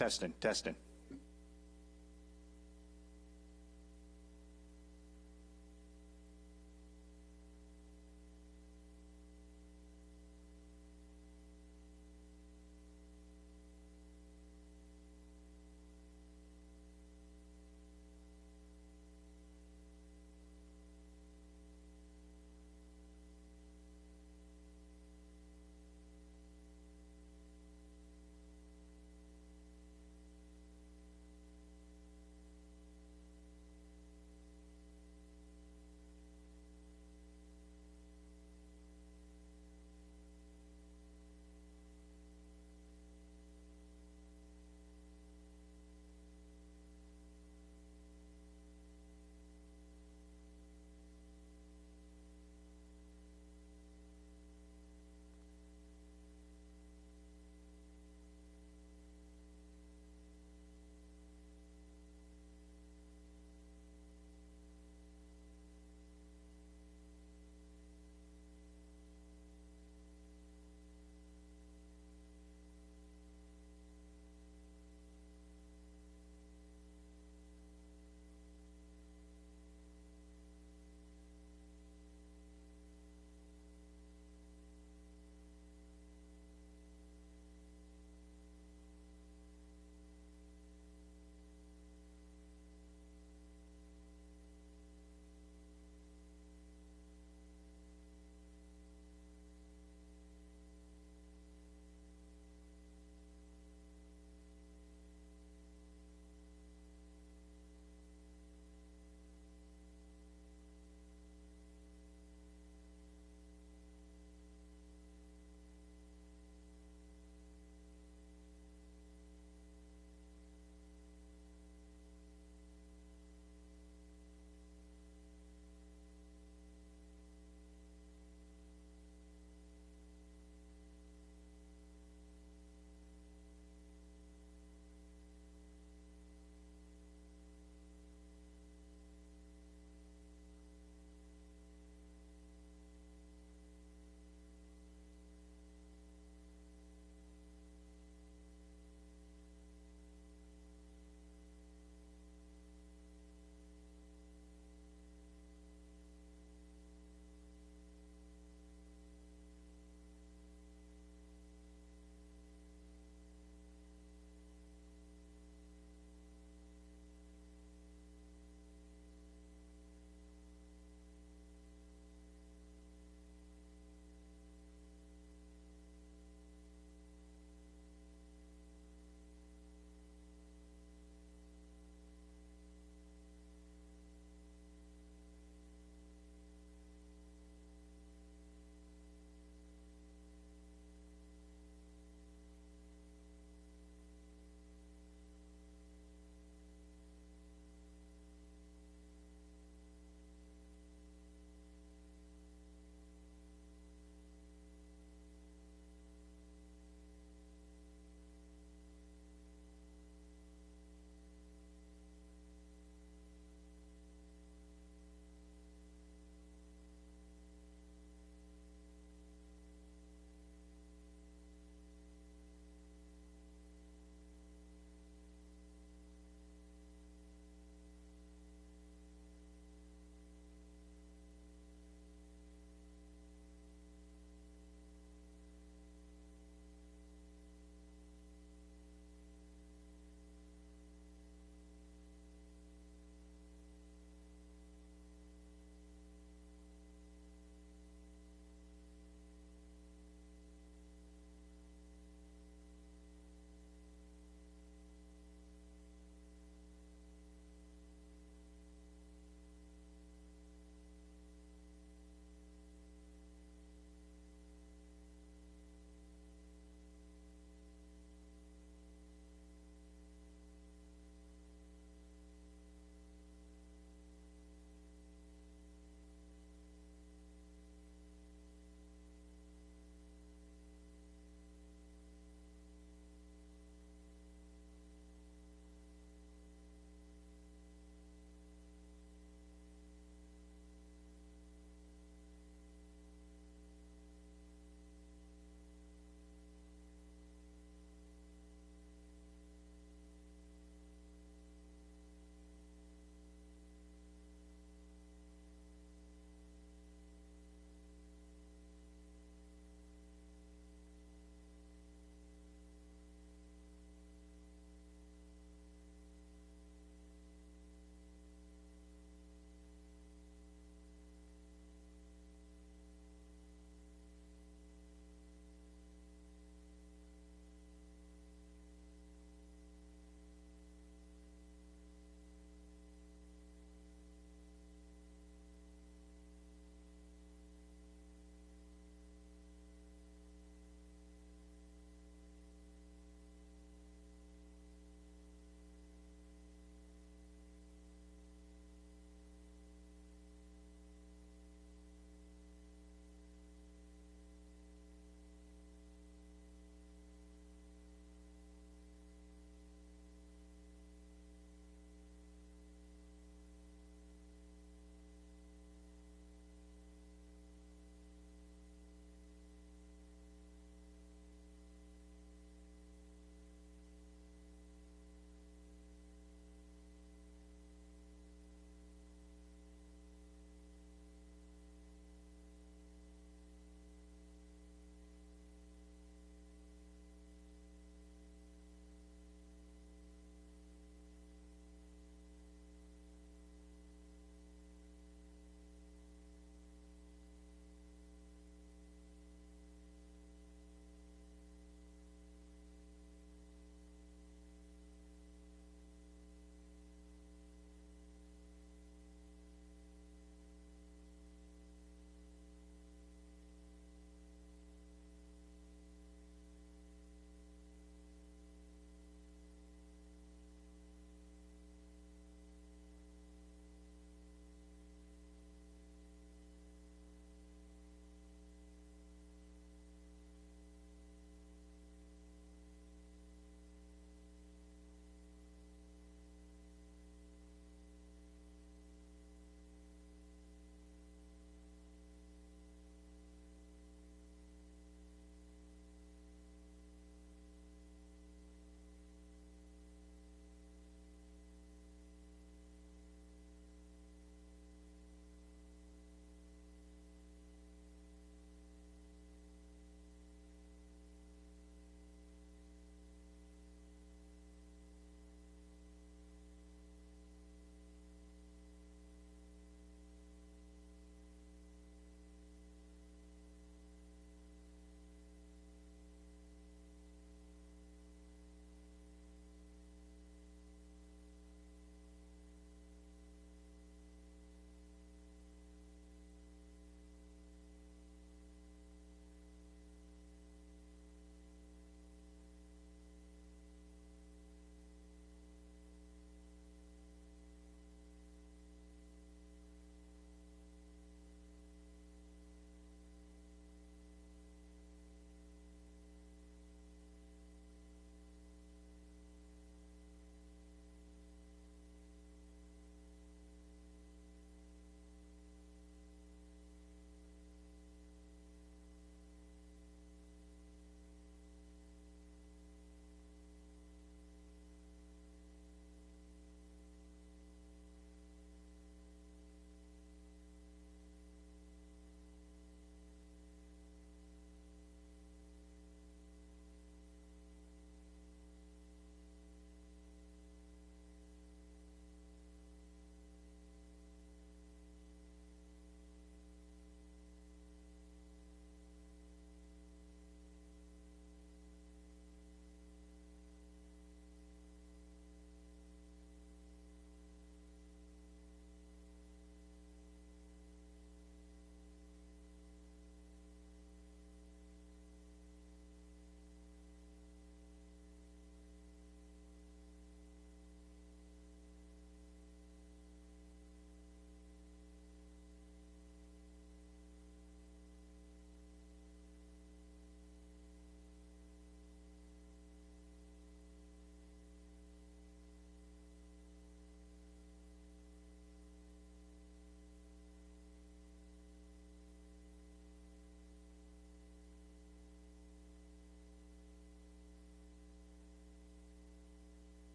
Testing, testing.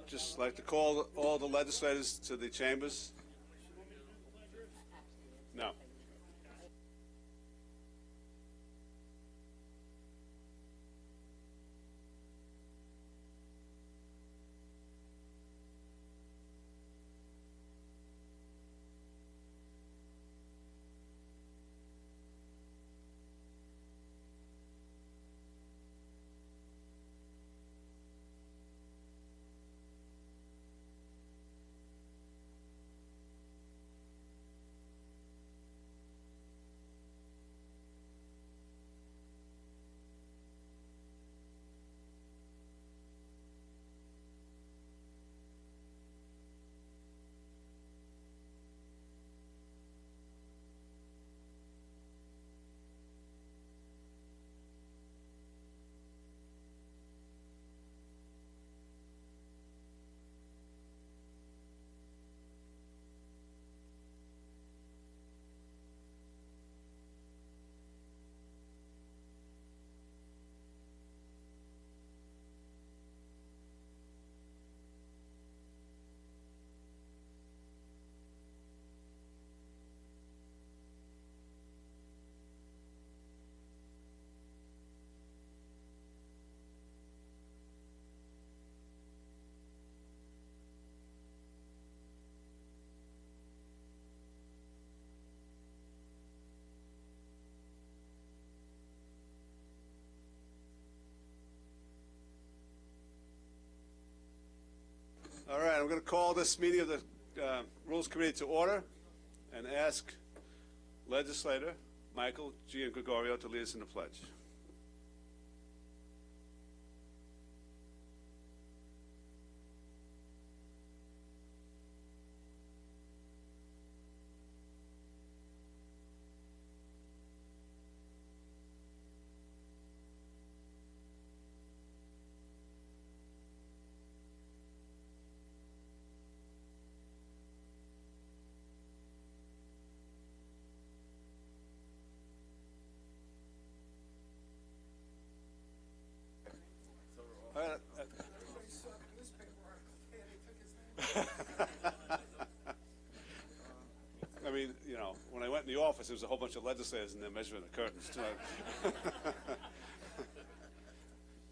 Just like to call all the legislators to the chambers. No. All right, I'm going to call this meeting of the Rules Committee to order and ask legislator Michael Giangregorio to lead us in the pledge. All right, I mean, you know, when I went in the office, there was a whole bunch of legislators in there measuring the curtains, too.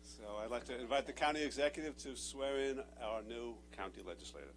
So I'd like to invite the county executive to swear in our new county legislator.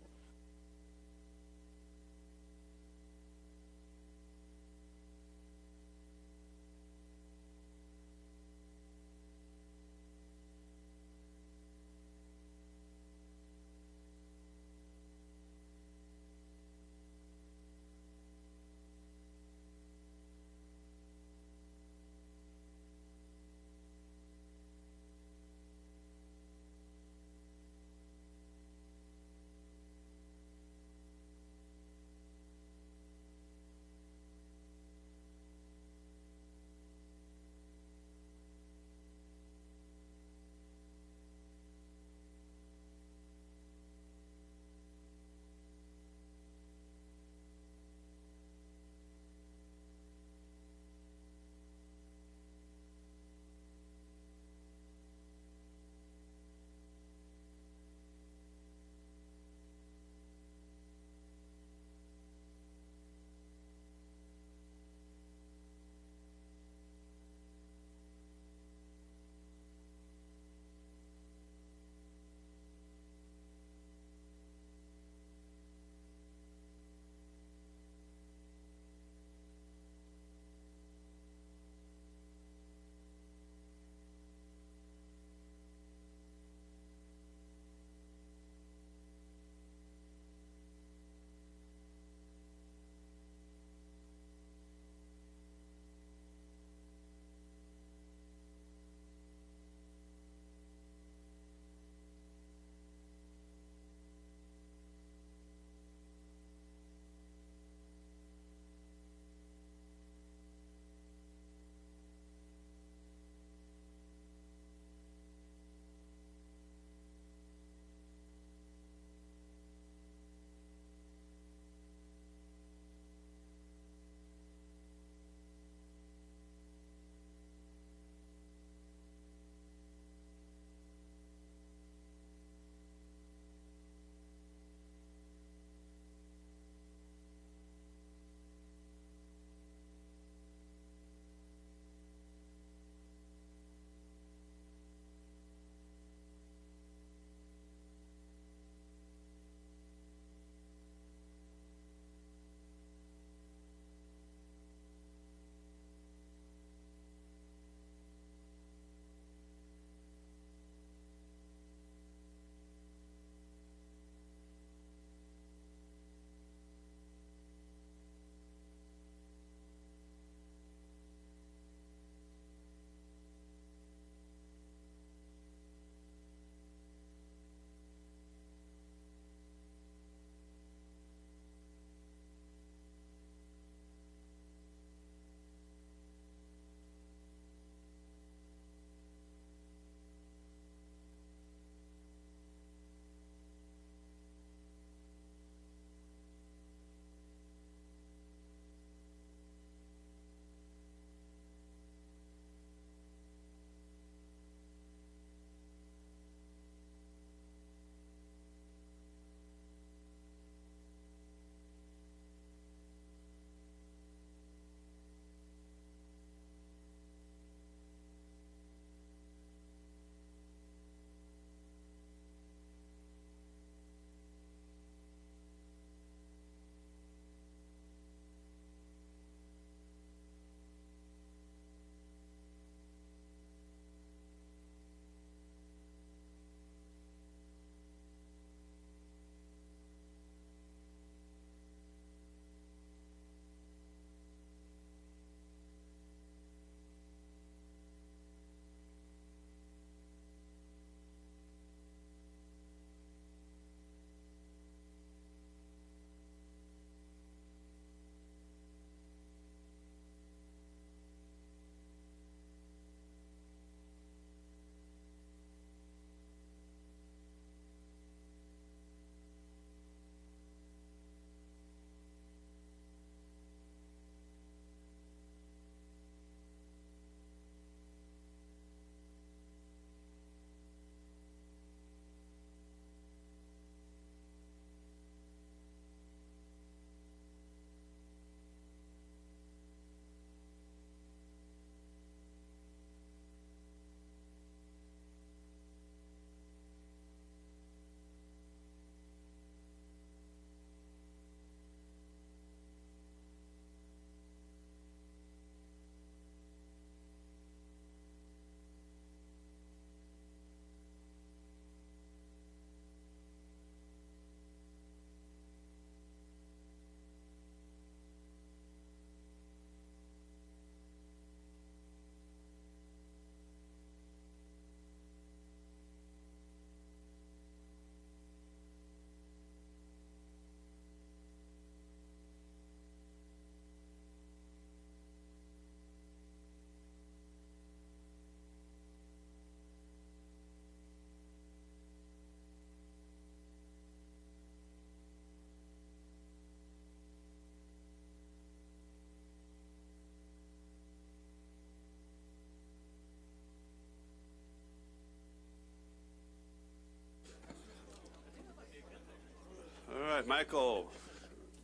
right, Michael,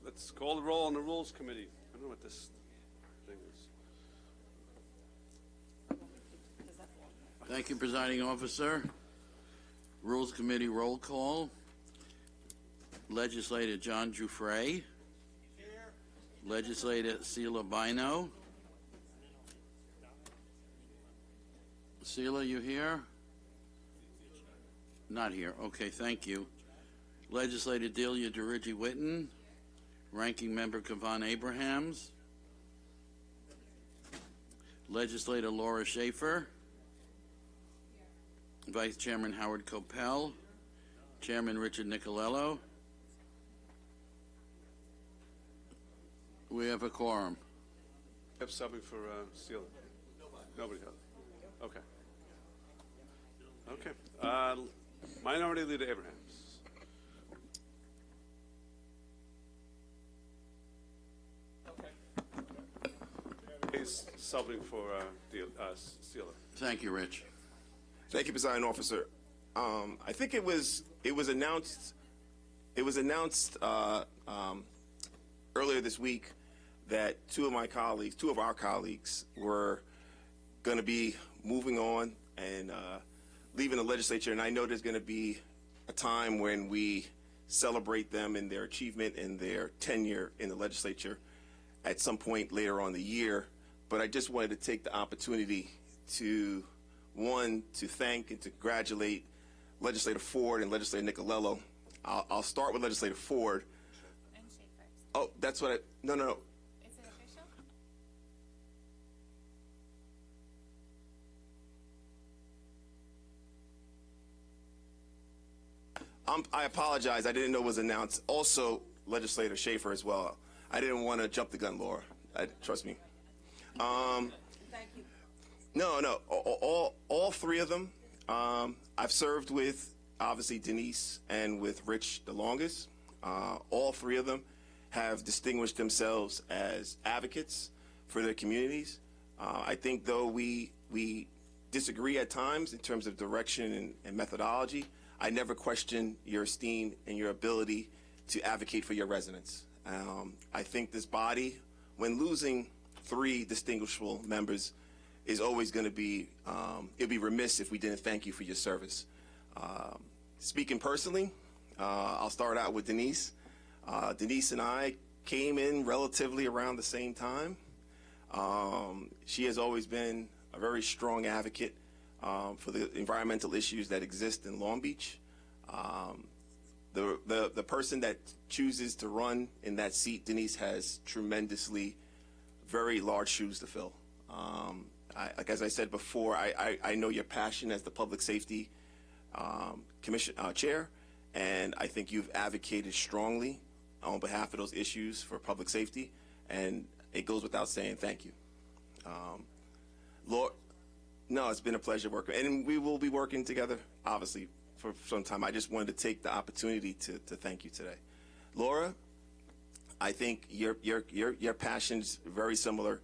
let's call the roll on the Rules Committee. I don't know what this thing is. Thank you, Presiding Officer. Rules Committee roll call. Legislator John Giuffre. Here. Legislator Sheila Bino. Sheila, you here? Not here. Okay, thank you. Legislator Delia Dirigi-Whitten. Ranking Member Kavan Abrahams. Legislator Laura Schaefer. Vice Chairman Howard Coppell. Chairman Richard Nicolello. We have a quorum. Have subbing for Steele? Nobody else. Okay. Okay. Minority Leader Abrahams. He's subbing for Steele. Thank you, Rich. Thank you, Presiding Officer. I think it was announced earlier this week that two of our colleagues were going to be moving on and leaving the legislature, and I know there's going to be a time when we celebrate them and their achievement and their tenure in the legislature at some point later on in the year. But I just wanted to take the opportunity to thank and to congratulate Legislator Ford and Legislator Nicolello. I'll start with Legislator Ford. And Schaefer. Oh, that's what no. Is it official? I apologize. I didn't know it was announced. Also, Legislator Schaefer as well. I didn't want to jump the gun, Laura. Trust me. Thank you. No. All three of them. I've served with, obviously, Denise and with Rich the longest. All three of them have distinguished themselves as advocates for their communities. I think, though we disagree at times in terms of direction and methodology, I never question your esteem and your ability to advocate for your residents. I think this body, when losing three distinguishable members, is always going to be, it'd be remiss if we didn't thank you for your service. Speaking personally, I'll start out with Denise. Denise and I came in relatively around the same time. She has always been a very strong advocate for the environmental issues that exist in Long Beach. The person that chooses to run in that seat, Denise, has tremendously very large shoes to fill. Like as I said before, I know your passion as the Public Safety Commission Chair, and I think you've advocated strongly on behalf of those issues for public safety, and it goes without saying thank you. Lord, no, it's been a pleasure working, and we will be working together, obviously, for some time. I just wanted to take the opportunity to thank you today. Laura, I think your passion's very similar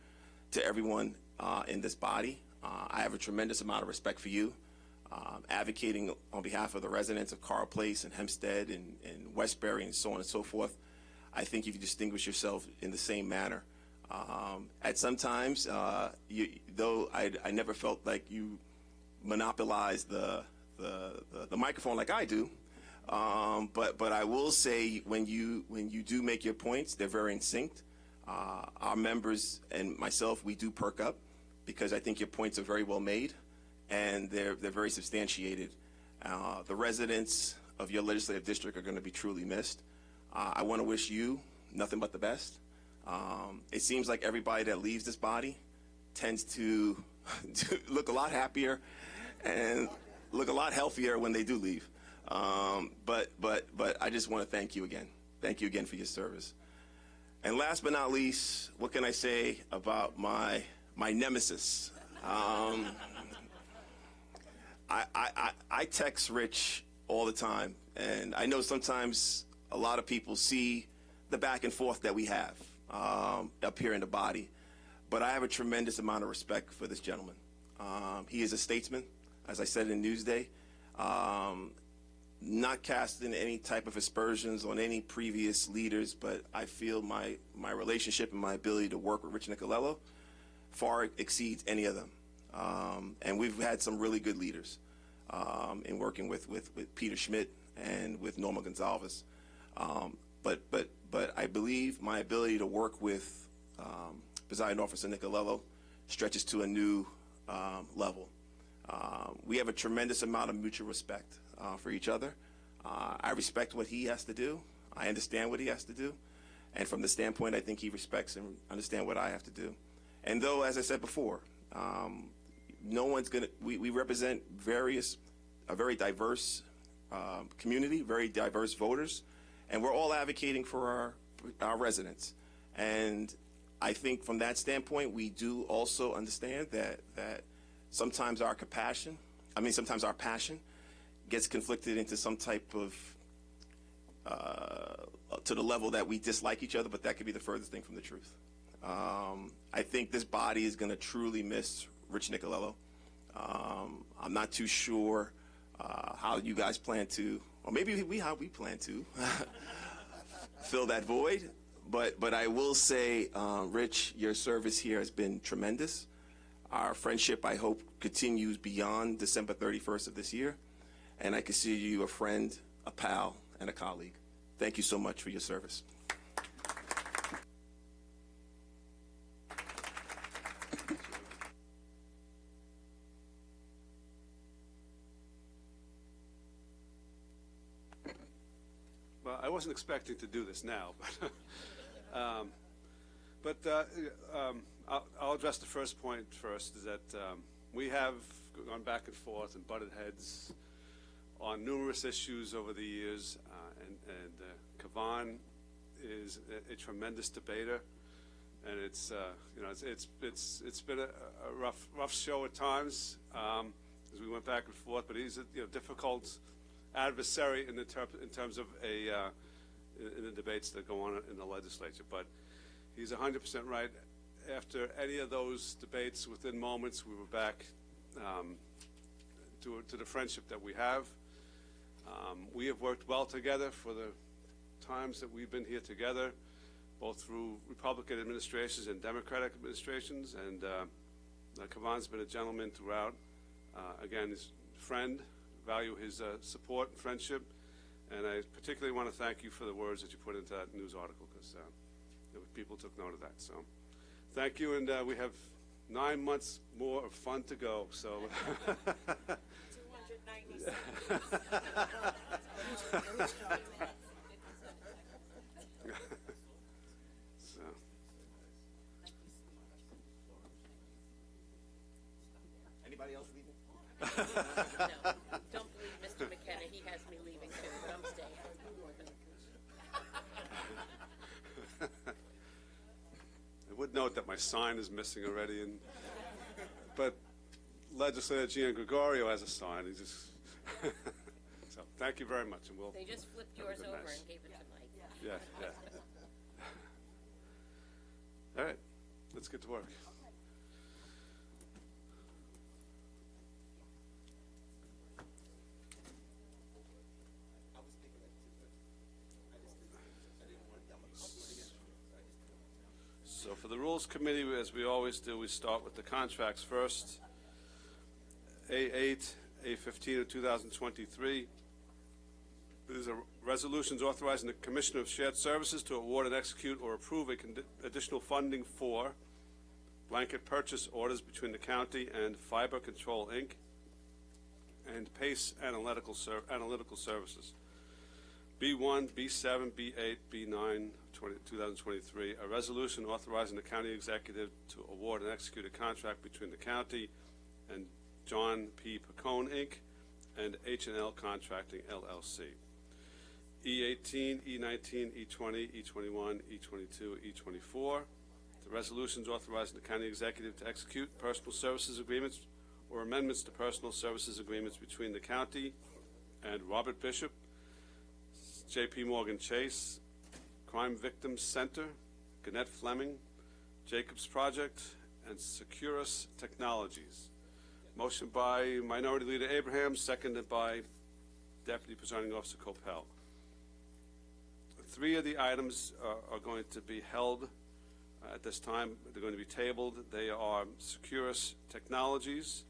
to everyone in this body. I have a tremendous amount of respect for you, advocating on behalf of the residents of Carl Place and Hempstead and Westbury and so on and so forth. I think you distinguish yourself in the same manner. At some times, though I never felt like you monopolized the microphone like I do, but I will say when you do make your points, they're very in sync. Our members and myself, we do perk up because I think your points are very well made and they're very substantiated. The residents of your legislative district are going to be truly missed. I want to wish you nothing but the best. It seems like everybody that leaves this body tends to look a lot happier and look a lot healthier when they do leave. But I just want to thank you again. Thank you again for your service. And last but not least, what can I say about my nemesis? I text Rich all the time, and I know sometimes a lot of people see the back and forth that we have up here in the body, but I have a tremendous amount of respect for this gentleman. He is a statesman, as I said in Newsday. not casting any type of aspersions on any previous leaders, but I feel my relationship and my ability to work with Rich Nicolello far exceeds any of them. And we've had some really good leaders in working with Peter Schmidt and with Norma Gonzalez. But I believe my ability to work with Presiding Officer Nicolello stretches to a new level. We have a tremendous amount of mutual respect for each other. I respect what he has to do. I understand what he has to do. And from the standpoint, I think he respects and understands what I have to do. And though, as I said before, no one's going to, we represent a very diverse community, very diverse voters, and we're all advocating for our residents. And I think from that standpoint, we do also understand that sometimes our passion gets conflicted into some type of, to the level that we dislike each other, but that could be the furthest thing from the truth. I think this body is going to truly miss Rich Nicolello. I'm not too sure how you guys plan to, or maybe how we plan to fill that void. But I will say, Rich, your service here has been tremendous. Our friendship, I hope, continues beyond December 31st of this year. And I consider you a friend, a pal, and a colleague. Thank you so much for your service. Well, I wasn't expecting to do this now, but I'll address the first point first, is that we have gone back and forth and butted heads on numerous issues over the years, and Kavan is a tremendous debater, and it's been a rough show at times as we went back and forth. But he's a difficult adversary in terms of in the debates that go on in the legislature. But he's 100% right. After any of those debates, within moments, we were back to the friendship that we have. We have worked well together for the times that we've been here together, both through Republican administrations and Democratic administrations, and Kavan's been a gentleman throughout. Again, his friend, value his support and friendship, and I particularly want to thank you for the words that you put into that news article, because people took note of that. So thank you, and we have 9 months more of fun to go. So 296. Anybody else leaving? No, don't believe Mr. McKenna. He has me leaving too, but I'm staying. I would note that my sign is missing already, but Legislator Gian Gregorio has a sign. He just so thank you very much, and we'll. They just flipped yours over nice. and gave it to Mike. Yeah. All right, let's get to work. So for the Rules Committee, as we always do, we start with the contracts first. A8, A15 of 2023. These are resolutions authorizing the Commissioner of Shared Services to award and execute or approve additional funding for blanket purchase orders between the county and Fiber Control, Inc. and Pace Analytical Services. B1, B7, B8, B9, 2023, a resolution authorizing the county executive to award and execute a contract between the county and John P. Pacone, Inc. and H&L Contracting, LLC. E18, E19, E20, E21, E22, E24, the resolutions authorizing the county executive to execute personal services agreements or amendments to personal services agreements between the county and Robert Bishop, J.P. Morgan Chase, Crime Victims Center, Gannett Fleming, Jacobs Project, and Securus Technologies. Motion by Minority Leader Abraham, seconded by Deputy Presiding Officer Copel. 3 of the items are going to be held at this time. They're going to be tabled. They are Securus Technologies,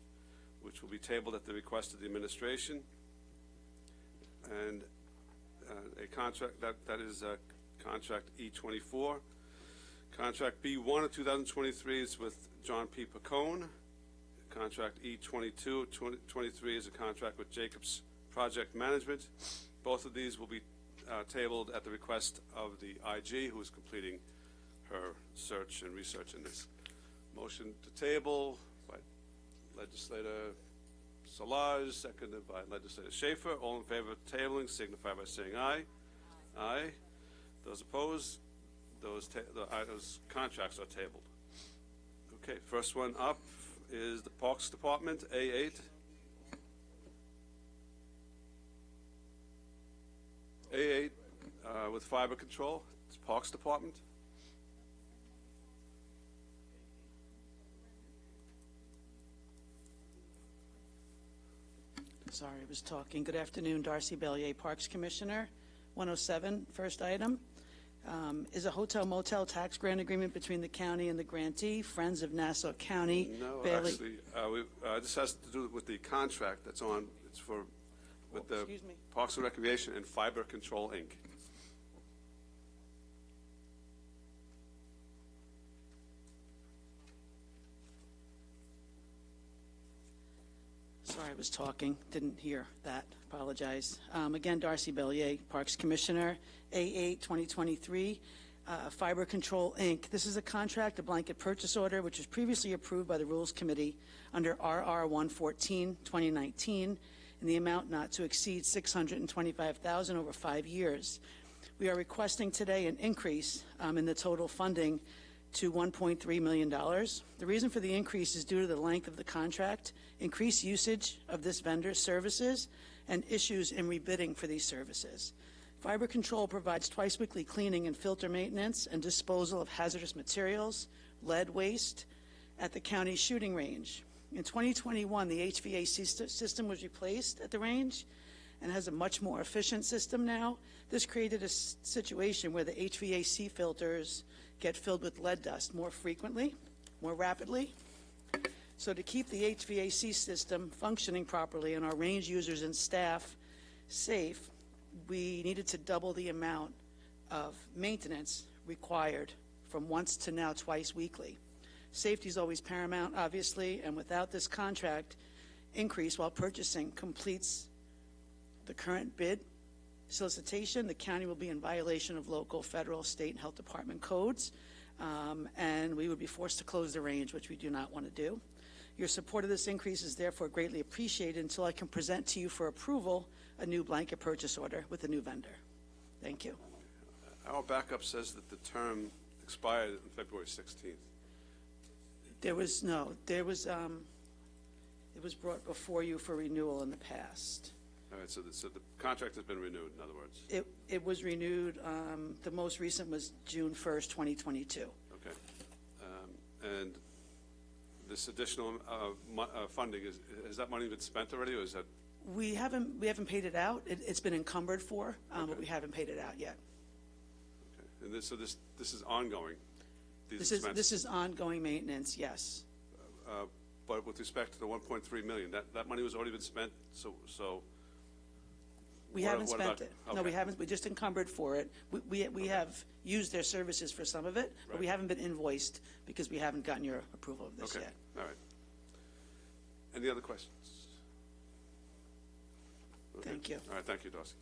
which will be tabled at the request of the administration, and a contract that is contract E24. Contract B1 of 2023 is with John P. Pacone. Contract E22 23 is a contract with Jacobs Project Management. Both of these will be tabled at the request of the IG, who is completing her search and research in this. Motion to table by Legislator Solage, seconded by Legislator Schaefer. All in favor of tabling signify by saying aye. Aye. Those opposed, those contracts are tabled. Okay, first one up is the Parks Department, A8. A8 with fiber control. It's Parks Department. Sorry, I was talking. Good afternoon, Darcy Bellier, Parks Commissioner. 107, first item, is a hotel motel tax grant agreement between the county and the grantee, Friends of Nassau County. No, Bailey. actually, this has to do with the contract that's on. It's for with the excuse me. Parks and Recreation and Fiber Control, Inc. Sorry, I was talking. Didn't hear that. Apologize. Again, Darcy Bellier, Parks Commissioner, A8 2023, Fiber Control, Inc. This is a contract, a blanket purchase order, which was previously approved by the Rules Committee under RR 114 2019 in the amount not to exceed $625,000 over 5 years. We are requesting today an increase in the total funding to $1.3 million. The reason for the increase is due to the length of the contract, increased usage of this vendor's services, and issues in rebidding for these services. Fiber Control provides twice-weekly cleaning and filter maintenance and disposal of hazardous materials, lead waste, at the county shooting range. In 2021, the HVAC system was replaced at the range and has a much more efficient system now. This created a situation where the HVAC filters get filled with lead dust more frequently, more rapidly. So to keep the HVAC system functioning properly and our range users and staff safe, we needed to double the amount of maintenance required from once to now twice weekly. Safety is always paramount, obviously, and without this contract increase while purchasing completes the current bid solicitation, the county will be in violation of local, federal, state, and health department codes, and we would be forced to close the range, which we do not want to do. Your support of this increase is therefore greatly appreciated until I can present to you for approval a new blanket purchase order with a new vendor. Thank you. Our backup says that the term expired on February 16th. There was no, there was, it was brought before you for renewal in the past. All right, so the contract has been renewed, in other words. It was renewed, the most recent was June 1st, 2022. Okay. And this additional funding, has that money been spent already, or is that? We haven't paid it out. It's been encumbered for, but Okay. we haven't paid it out yet. Okay. And so this is ongoing, these This expenses? is ongoing maintenance, yes. But with respect to the 1.3 million, that money has already been spent, so We What- haven't what spent about- it. No, we okay. haven't. We just encumbered for it. We have used their services for some of it, but we Right. haven't been invoiced because we haven't gotten your approval of this Okay, yet. all right. Any other questions? Okay. Thank you. All right, thank you, Darcy.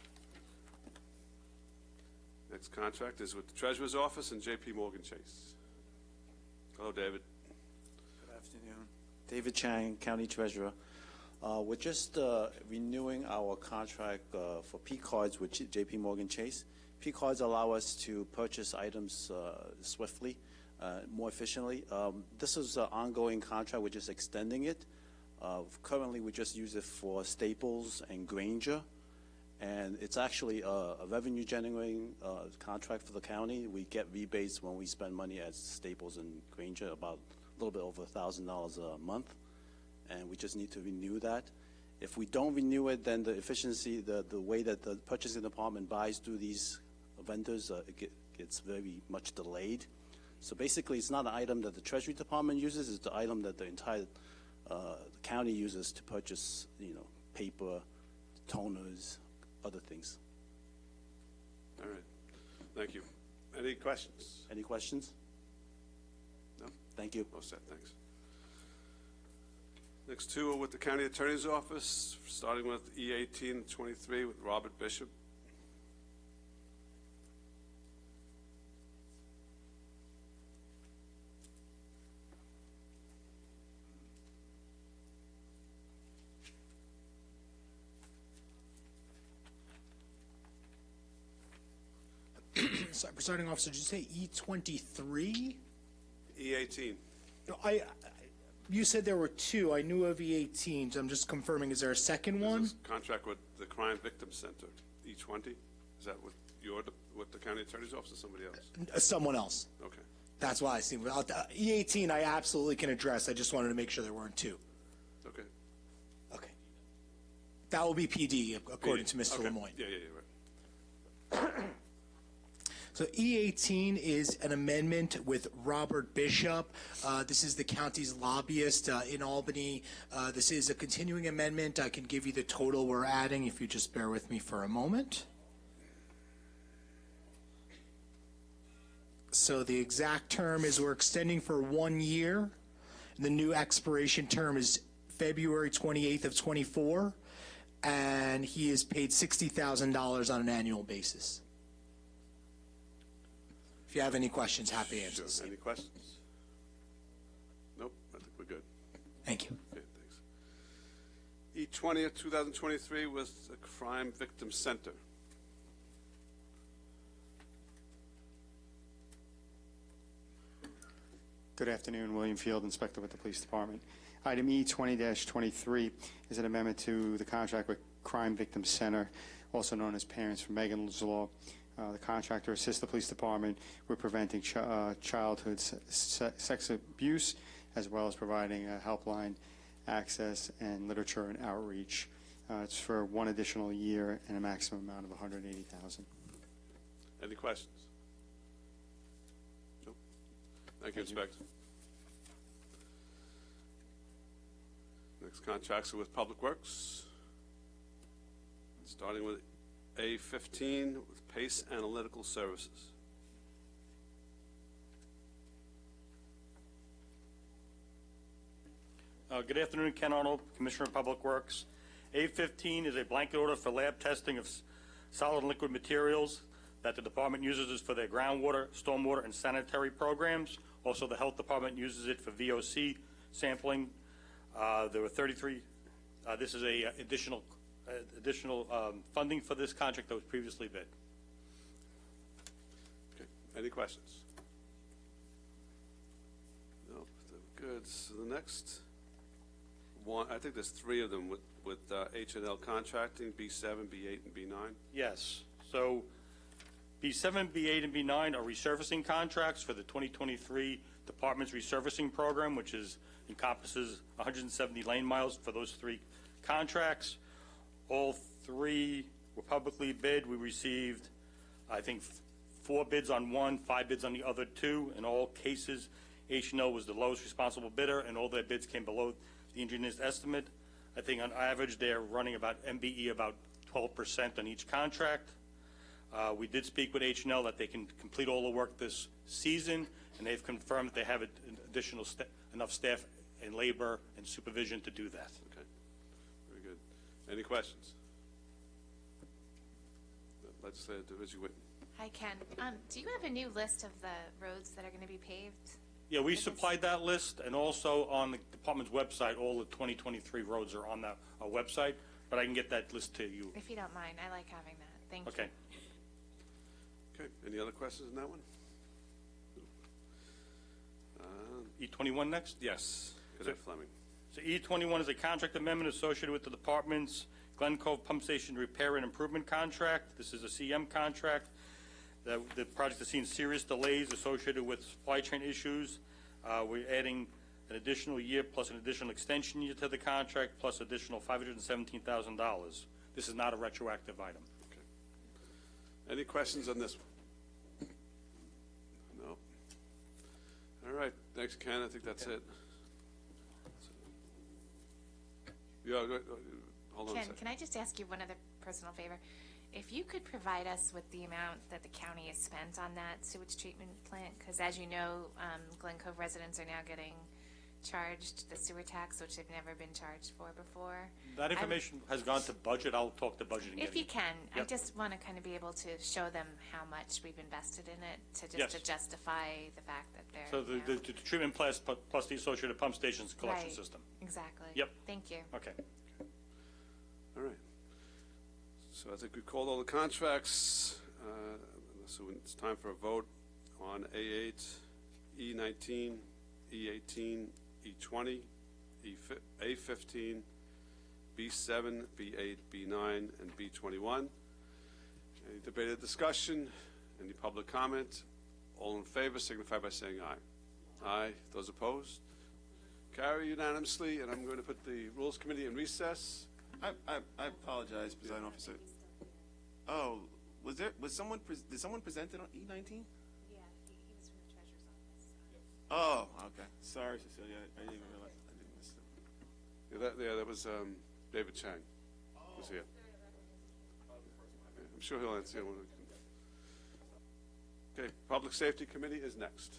Next contract is with the Treasurer's Office and J.P. Morgan Chase. Hello, David. Good afternoon. David Chang, County Treasurer. We're just renewing our contract for P cards with J.P. Morgan Chase. P cards allow us to purchase items swiftly, more efficiently. This is an ongoing contract. We're just extending it. Currently, we just use it for Staples and Granger, and it's actually a revenue-generating contract for the county. We get rebates when we spend money at Staples and Granger, about a little bit over $1,000 a month, and we just need to renew that. If we don't renew it, then the efficiency, the way that the purchasing department buys through these vendors, gets very much delayed. So basically, it's not an item that the Treasury Department uses, it's the item that the entire county uses to purchase, paper, toners, other things. All right. Thank you. Any questions? Any questions? No? Thank you. All set, thanks. Next two are with the County Attorney's Office, starting with E1823 with Robert Bishop. Sorry, Presiding Officer, did you say E23? E18. No, you said there were two. I knew of E18, so I'm just confirming. Is there a second one? This is contract with the Crime Victim Center, E20. Is that with the County Attorney's Office or somebody else? Someone else. Okay. That's why I see. E18, I absolutely can address. I just wanted to make sure there weren't two. Okay. Okay. That will be PD, according to Mr. Okay. Lemoyne. Yeah, right. So E18 is an amendment with Robert Bishop. This is the county's lobbyist in Albany. This is a continuing amendment. I can give you the total we're adding if you just bear with me for a moment. So the exact term is we're extending for 1 year. The new expiration term is February 28th of 24, and he is paid $60,000 on an annual basis. If you have any questions, happy to answer. Sure. Any questions? Nope, I think we're good. Thank you. Okay, thanks. E20 of 2023 was the Crime Victim Center. Good afternoon, William Field, Inspector with the Police Department. Item E20-23 is an amendment to the contract with Crime Victim Center, also known as Parents for Megan's Law. The contractor assists the police department with preventing childhood sex abuse, as well as providing helpline access and literature and outreach. It's for 1 additional year and a maximum amount of $180,000. Any questions? Nope. Thank you, Inspector. Next contracts are with Public Works, starting with A15 with Pace Analytical Services. Good afternoon, Ken Arnold, Commissioner of Public Works. A15 is a blanket order for lab testing of solid and liquid materials that the department uses for their groundwater, stormwater, and sanitary programs. Also, the Health Department uses it for VOC sampling. There were 33. This is a additional funding for this contract that was previously bid. Okay. Any questions? No, good. So the next one, I think there's 3 of them with H&L Contracting, B7, B8, and B9. Yes. So B7, B8, and B9 are resurfacing contracts for the 2023 Department's resurfacing program, which encompasses 170 lane miles for those 3 contracts. All 3 were publicly bid. We received, I think, 4 bids on one, 5 bids on the other 2. In all cases, H&L was the lowest responsible bidder, and all their bids came below the engineer's estimate. I think on average they're running about MBE about 12% on each contract. We did speak with H&L that they can complete all the work this season, and they've confirmed that they have additional enough staff and labor and supervision to do that. Okay. Very good. Any questions? Legislator Reggie Whitten. Hi, Ken. Do you have a new list of the roads that are going to be paved? Yeah, we supplied that list, and also on the department's website, all the 2023 roads are on our website, but I can get that list to you. If you don't mind, I like having that. Thank Okay. you. Okay. Any other questions on that one? E21 next? Yes. Cadet Fleming. So E21 is a contract amendment associated with the department's Glen Cove Pump Station Repair and Improvement Contract. This is a CM contract. The project has seen serious delays associated with supply chain issues. We're adding an additional year plus an additional extension year to the contract, plus additional $517,000. This is not a retroactive item. Any questions on this one? No. All right, thanks, Ken. I think that's it. Yeah, hold on a Ken, second. can I just ask you one other personal favor? If you could provide us with the amount that the county has spent on that sewage treatment plant, because as you know, Glen Cove residents are now getting charged the sewer tax, which they've never been charged for before. That information has gone to budget. I'll talk to budget and get If you it. can, I Yep. just want to kind of be able to show them how much we've invested in it to Yes. justify the fact that they're. So the treatment plus the associated pump stations collection Right. system. Exactly. Yep. Thank you. Okay. All right. So I think we called all the contracts. So it's time for a vote on A8, E19, E18, E20, A15, B7, B8, B9, and B21. Any debated discussion? Any public comment? All in favor signify by saying aye. Aye. Those opposed? Carry unanimously, and I'm going to put the Rules Committee in recess. I apologize, Presiding Officer. Oh, did someone present it on E19? Yeah, he was from the treasurer's office. Oh, okay. Sorry, Cecilia. I didn't even realize. I didn't miss it. That was David Chang was here. Yeah, I'm sure he'll answer one. Okay, Public Safety Committee is next.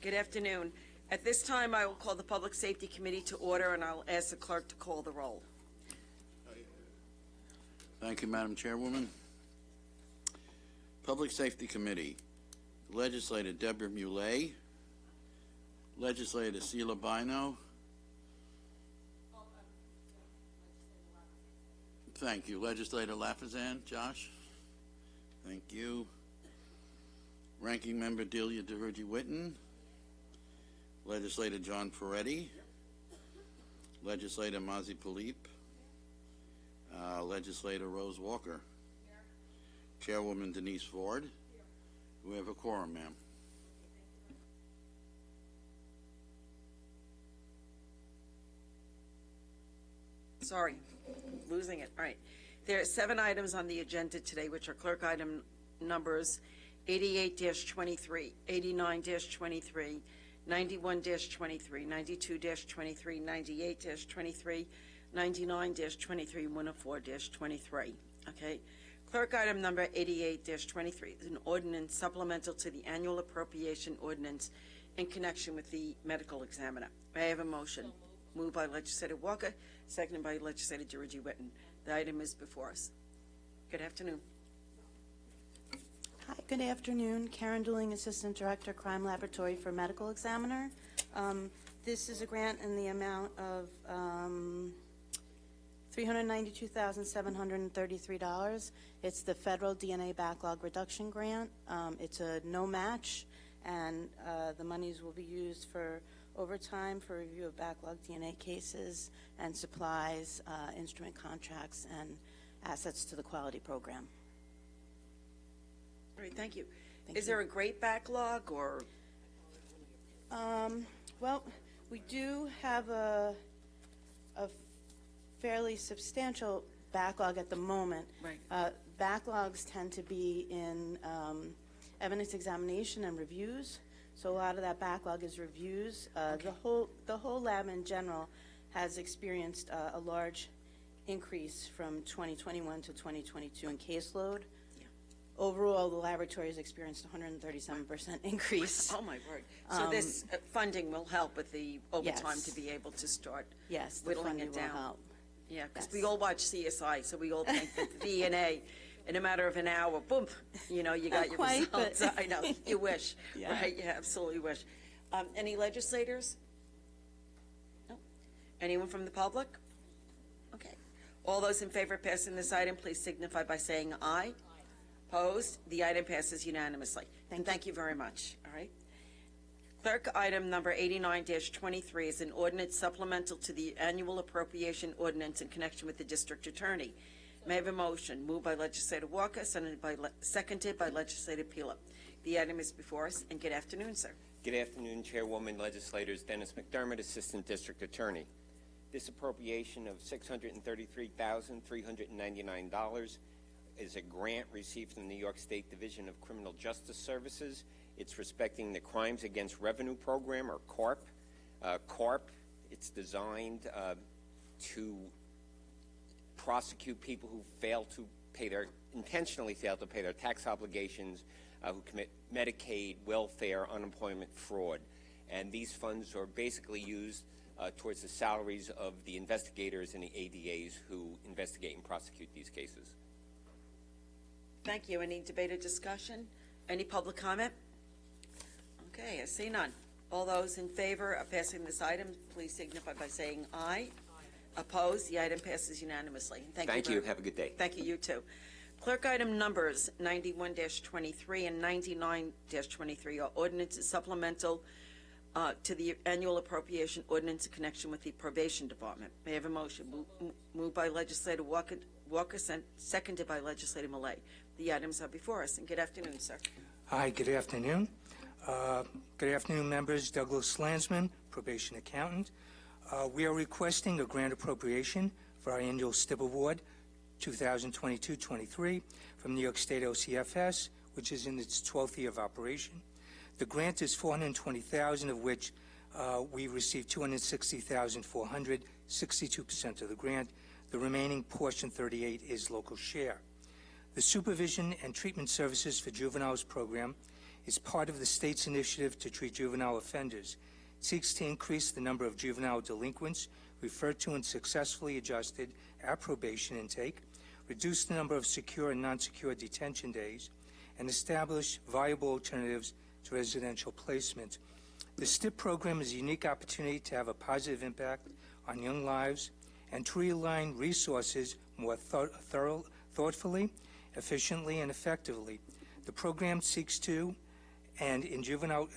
Good afternoon. At this time, I will call the Public Safety Committee to order, and I'll ask the clerk to call the roll. Thank you, Madam Chairwoman. Public Safety Committee, Legislator Deborah Muley, Legislator Sheila Bino. Thank you. Legislator Lafazan, Josh. Thank you. Ranking Member Delia DeRuigi-Witten. Legislator John Ferretti. Legislator Mazi Palip. Legislator Rose Walker. Chairwoman Denise Ford. We have a quorum, ma'am. Sorry, losing it. All right. There are 7 items on the agenda today, which are clerk item numbers 88-23, 89-23, 91-23, 92-23, 98-23, 99-23, 104-23. Okay. Clerk item number 88-23 is an ordinance supplemental to the annual appropriation ordinance in connection with the medical examiner. May I have a motion? Moved by Legislator Walker, seconded by Legislator DeRuigi-Witten. The item is before us. Good afternoon. Hi, good afternoon. Karen Dooling, Assistant Director, Crime Laboratory for Medical Examiner. This is a grant in the amount of $392,733. It's the Federal DNA Backlog Reduction Grant. It's a no match, and the monies will be used for overtime for review of backlog DNA cases and supplies, instrument contracts, and assets to the quality program. All right, thank you. Thank Is you. there a great backlog, or? Well, we do have a fairly substantial backlog at the moment. Right. Backlogs tend to be in evidence examination and reviews. So a lot of that backlog is reviews. The whole lab in general has experienced a large increase from 2021 to 2022 in caseload. Overall, the laboratory has experienced 137% increase. Oh, my word. So this funding will help with the overtime Yes. to be able to start Yes, the whittling funding it will down. help. Yeah, because Yes. we all watch CSI, so we all think that the DNA, in a matter of an hour, boom, you know, you got Not your quite, but- results. I know, you wish, Yeah. right? You absolutely wish. Any legislators? No? Anyone from the public? Okay. All those in favor of passing this item, please signify by saying aye. Opposed? The item passes unanimously. And thank you very much, all right? Clerk, item number 89-23 is an ordinance supplemental to the annual appropriation ordinance in connection with the district attorney. May I have a motion? Moved by Legislator Walker, seconded by Legislator Pila. The item is before us, and good afternoon, sir. Good afternoon, Chairwoman, Legislators. Dennis McDermott, Assistant District Attorney. This appropriation of $633,399 is a grant received from the New York State Division of Criminal Justice Services. It's respecting the Crimes Against Revenue Program, or CARP. CARP, it's designed to prosecute people who intentionally fail to pay their tax obligations, who commit Medicaid, welfare, unemployment fraud. And these funds are basically used towards the salaries of the investigators and the ADAs who investigate and prosecute these cases. Thank you. Any debate or discussion? Any public comment? Okay, I see none. All those in favor of passing this item, please signify by saying aye. Opposed? The item passes unanimously. Thank you. Thank you. Have a good day. Thank you. You too. Clerk, item numbers 91-23 and 99-23 are ordinances supplemental to the annual appropriation ordinance in connection with the probation department. May I have a motion? Moved by Legislator Walker, seconded by Legislator Millet. The items are before us, and good afternoon, sir. Hi, good afternoon. Good afternoon, members. Douglas Landsman, probation accountant. We are requesting a grant appropriation for our annual STIP award 2022-23 from New York State OCFS, which is in its 12th year of operation. The grant is $420,000, of which we received $260,400, 62% of the grant. The remaining portion, 38, is local share. The Supervision and Treatment Services for Juveniles program is part of the state's initiative to treat juvenile offenders. It seeks to increase the number of juvenile delinquents referred to and successfully adjusted at probation intake, reduce the number of secure and non-secure detention days, and establish viable alternatives to residential placement. The STIP program is a unique opportunity to have a positive impact on young lives and to realign resources more thoughtfully, efficiently, and effectively. The program seeks to aid in juvenile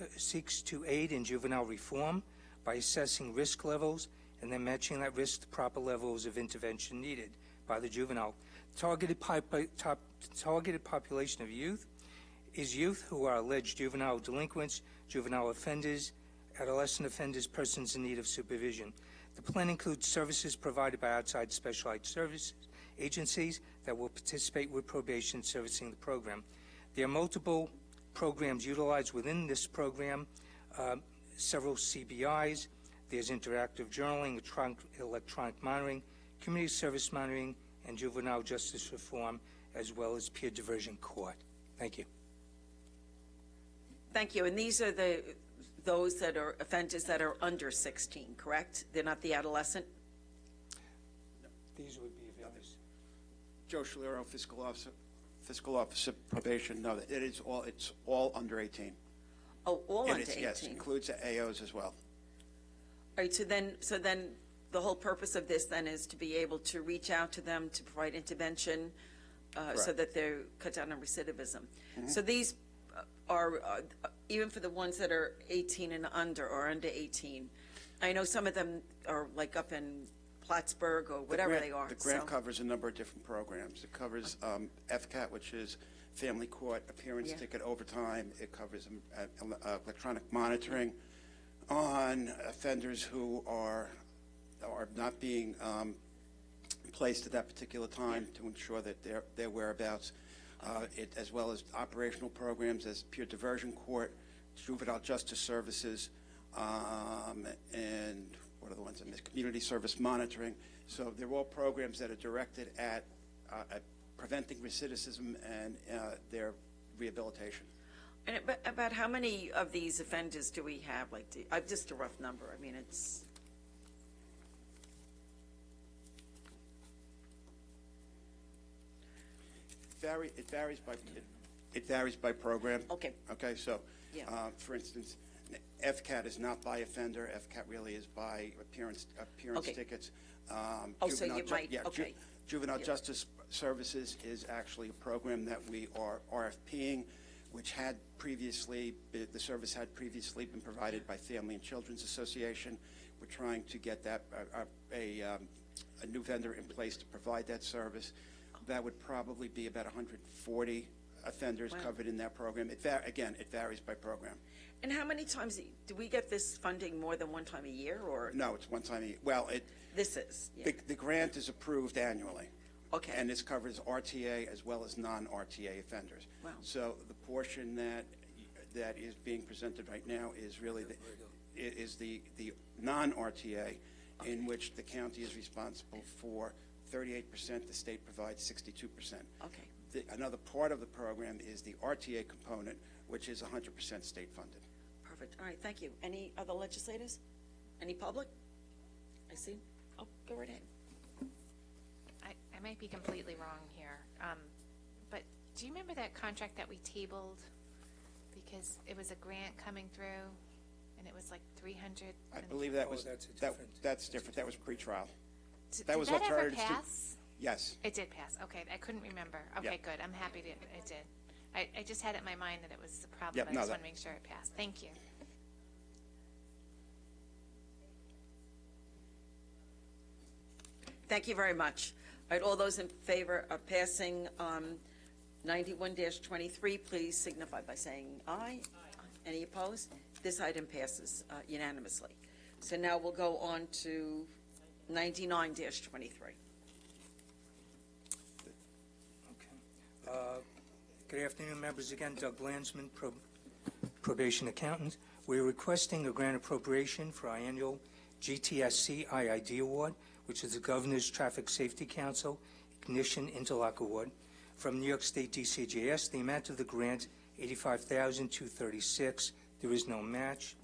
reform by assessing risk levels and then matching that risk to proper levels of intervention needed by the juvenile. Targeted population of youth is youth who are alleged juvenile delinquents, juvenile offenders, adolescent offenders, persons in need of supervision. The plan includes services provided by outside specialized services agencies that will participate with probation servicing the program. There are multiple programs utilized within this program, several CBIs. There's interactive journaling, electronic monitoring, community service monitoring, and juvenile justice reform, as well as peer diversion court. Thank you. Thank you. And these are those that are offenders that are under 16, correct? They're not the adolescent? These would be offenders. Joe Scalero, fiscal officer probation. No, it's all under 18. Oh, all under 18? Yes, includes AOs as well. All right, so then the whole purpose of this then is to be able to reach out to them, to provide intervention, so that they're cut down on recidivism. So these even for the ones that are 18 and under or under 18, I know some of them are like up in Plattsburgh or whatever they are. The grant so- covers a number of different programs. It covers FCAT, which is Family Court Appearance Yeah. Ticket Overtime. It covers electronic monitoring on offenders who are not being placed at that particular time to ensure that their whereabouts, as well as operational programs as peer diversion court, juvenile justice services, and what are the ones I missed? Community service monitoring. So they're all programs that are directed at preventing recidivism and their rehabilitation. And about how many of these offenders do we have? Like, just a rough number. I mean, it's. It varies by program. Okay. Okay, so, Yeah. for instance, FCAT is not by offender. FCAT really is by appearance Okay. tickets. So you might, okay. Juvenile Yeah. Justice Services is actually a program that we are RFPing, which had previously, the service had previously been provided by Family and Children's Association. We're trying to get that, a new vendor in place to provide that service. That would probably be about 140 offenders Wow. covered in that program. Again, it varies by program. And how many times do we get this funding more than one time a year, or? No, it's one time a year. Well, This is, yeah. the grant is approved annually. Okay. And this covers RTA as well as non-RTA offenders. Wow. So the portion that is being presented right now is really the non-RTA, in which the county is responsible for 38%, the state provides 62%. Okay. Another part of the program is the RTA component, which is 100% state funded. Perfect. All right, thank you. Any other legislators? Any public? I see. Oh, go right ahead. I might be completely wrong here, but do you remember that contract that we tabled? Because it was a grant coming through, and it was like 300. I believe that was, that's that's different. That was pretrial. Did That was that ever alternatives to- pass? Yes. It did pass. Okay, I couldn't remember. Okay, Yeah. good. I'm happy that it did. I just had it in my mind that it was a problem, Yeah, but I no, just that- want to make sure it passed. Thank you. Thank you very much. All right, all those in favor of passing 91-23, please signify by saying aye. Any opposed? This item passes unanimously. So now we'll go on to 99-23. Good afternoon, members. Again, Doug Landsman, probation accountant. We're requesting a grant appropriation for our annual GTSC IID Award, which is the Governor's Traffic Safety Council Ignition Interlock Award, from New York State DCJS. The amount of the grant, $85,236. There is no match.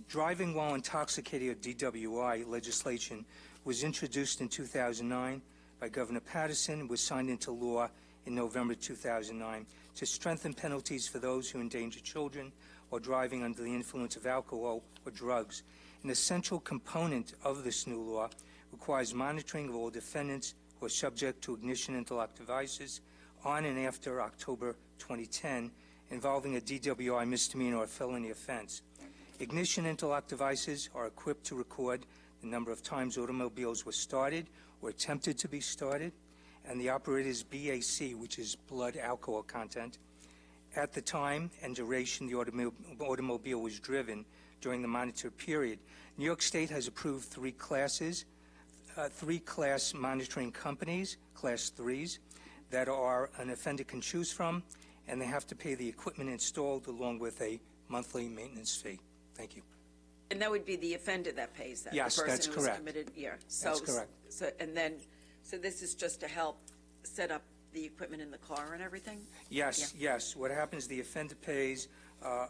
Driving while intoxicated, or DWI, legislation was introduced in 2009 by Governor Patterson and was signed into law in November 2009 to strengthen penalties for those who endanger children while driving under the influence of alcohol or drugs. An essential component of this new law requires monitoring of all defendants who are subject to ignition interlock devices on and after October 2010 involving a DWI misdemeanor or felony offense. Ignition interlock devices are equipped to record the number of times automobiles were started or attempted to be started, and the operator's BAC, which is blood alcohol content, at the time and duration the automobile was driven during the monitored period. New York State has approved three class monitoring companies, class 3s, that are an offender can choose from, and they have to pay the equipment installed along with a monthly maintenance fee. Thank you. And that would be the offender that pays that? Yes, the person that's who's correct. Committed, yeah. That's correct. So this is just to help set up the equipment in the car and everything? Yes, yes. What happens, the offender pays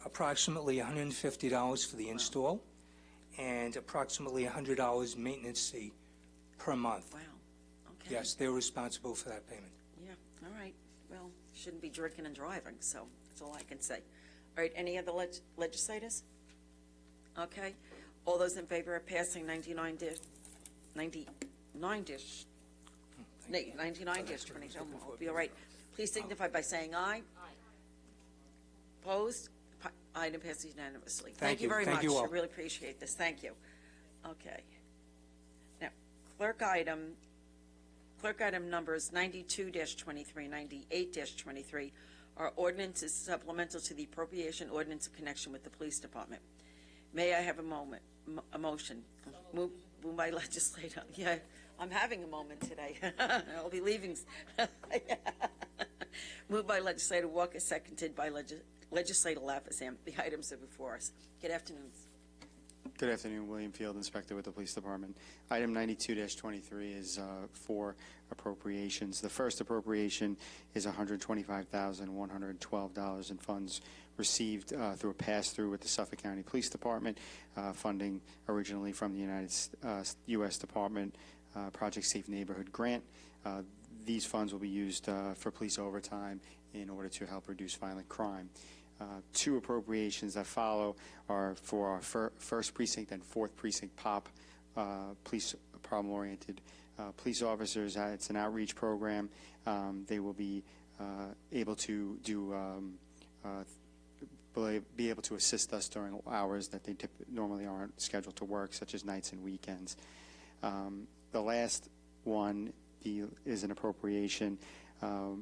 approximately $150 for the install and approximately $100 maintenance fee per month. Wow, okay. Yes, they're responsible for that payment. Yeah, all right. Well, shouldn't be drinking and driving, so that's all I can say. All right, any other legislators? Okay. All those in favor of passing 99-20, I'll be all right. Please signify by saying aye. Opposed? Item passes unanimously. Thank you you. very Thank much. you all. I really appreciate this. Thank you. Okay. Now, clerk item numbers 92-23, 98-23 are ordinances supplemental to the appropriation ordinance in connection with the police department. May I have a motion? Move by legislator. Yeah, I'm having a moment today. I'll be leaving. Moved by legislator Walker, seconded by legislator Lafazan. The items are before us. Good afternoon. Good afternoon, William Field, Inspector with the Police Department. Item 92-23 is for appropriations. The first appropriation is $125,112 in funds received through a pass-through with the Suffolk County Police Department, funding originally from the U.S. Department Project Safe Neighborhood Grant. These funds will be used for police overtime in order to help reduce violent crime. Two appropriations that follow are for our first precinct and fourth precinct POP, police problem-oriented police officers. It's an outreach program. They will be able to be able to assist us during hours that they normally aren't scheduled to work, such as nights and weekends. The last one is an appropriation of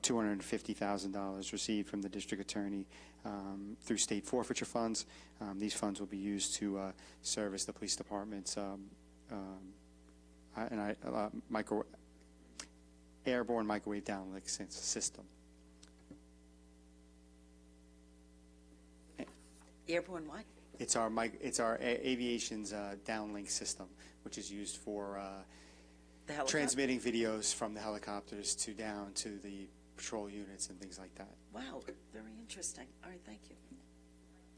$250,000 received from the district attorney through state forfeiture funds. These funds will be used to service the police department's airborne microwave downlink system. Airborne what? It's our aviation's downlink system, which is used for transmitting videos from the helicopters down to the patrol units and things like that. Wow, very interesting. All right, thank you.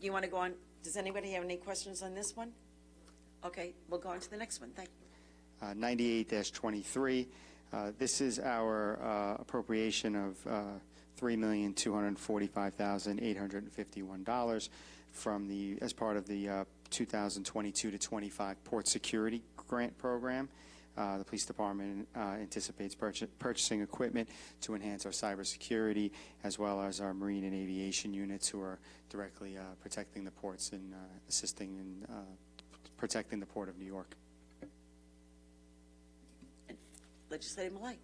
You want to go on? Does anybody have any questions on this one? Okay, we'll go on to the next one. Thank you. 98-23. This is our appropriation of $3,245,851 from as part of the 2022 to 25 Port Security Grant Program. The police department anticipates purchasing equipment to enhance our cybersecurity, as well as our marine and aviation units who are directly protecting the ports and assisting in protecting the Port of New York. Legislator Malay.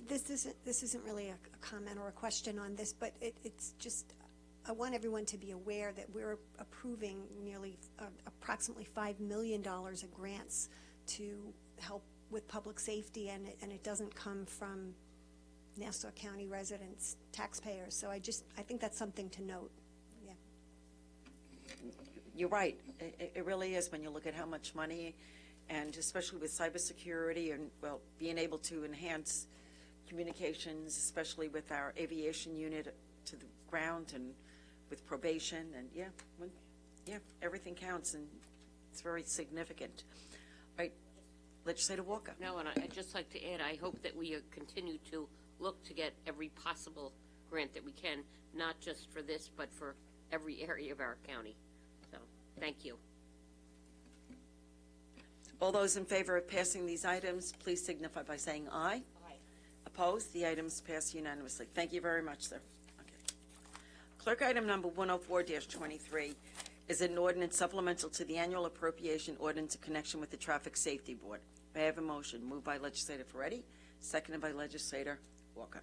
This isn't really a comment or a question on this, but it's just, I want everyone to be aware that we're approving nearly approximately $5 million of grants to help with public safety, and it doesn't come from Nassau County residents, taxpayers. So I think that's something to note. Yeah. You're right. It really is when you look at how much money, and especially with cybersecurity and, well, being able to enhance communications, especially with our aviation unit to the ground and with probation, and everything counts, and it's very significant. Right, Legislator Walker. No, and I'd just like to add, I hope that we continue to look to get every possible grant that we can, not just for this, but for every area of our county. So, thank you. All those in favor of passing these items, please signify by saying aye. Aye. Opposed? The items pass unanimously. Thank you very much, sir. Okay. Clerk item number 104-23 is an ordinance supplemental to the annual appropriation ordinance in connection with the Traffic Safety Board. May I have a motion? Moved by Legislator Ferretti, seconded by Legislator Walker.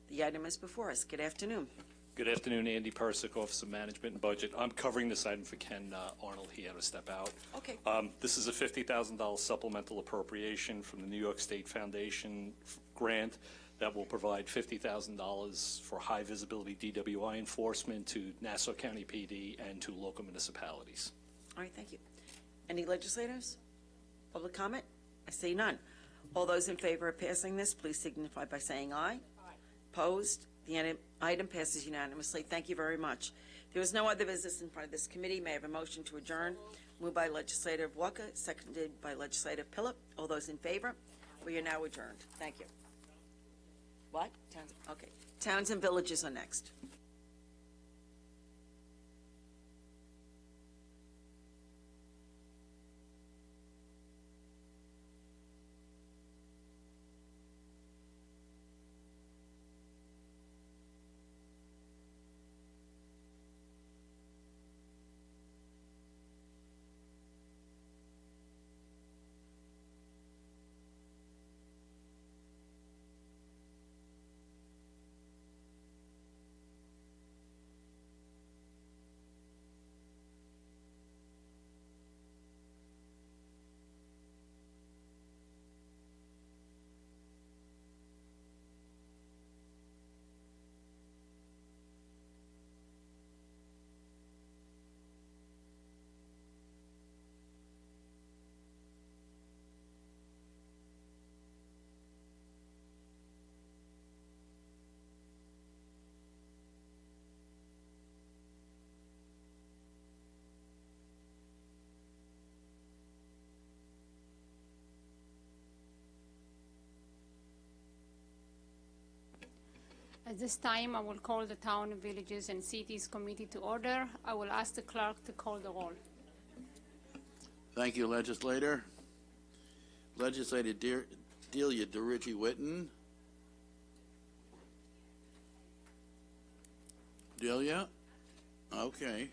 The item is before us. Good afternoon. Good afternoon, Andy Persick, Office of Management and Budget. I'm covering this item for Ken Arnold. He had to step out. Okay. This is a $50,000 supplemental appropriation from the New York State Foundation grant that will provide $50,000 for high visibility DWI enforcement to Nassau County PD and to local municipalities. All right, thank you. Any legislators? Public comment? I see none. All those in favor of passing this, please signify by saying aye. Aye. Opposed? The item passes unanimously. Thank you very much. There is no other business in front of this committee. May I have a motion to adjourn? Moved by Legislator Walker, seconded by Legislator Pillip. All those in favor? We are now adjourned. Thank you. What? Towns? Okay. Towns and villages are next. At this time, I will call the Town, Villages, and Cities Committee to order. I will ask the clerk to call the roll. Thank you, legislator. Legislator Delia DeRiggi Whitten. Delia? Okay.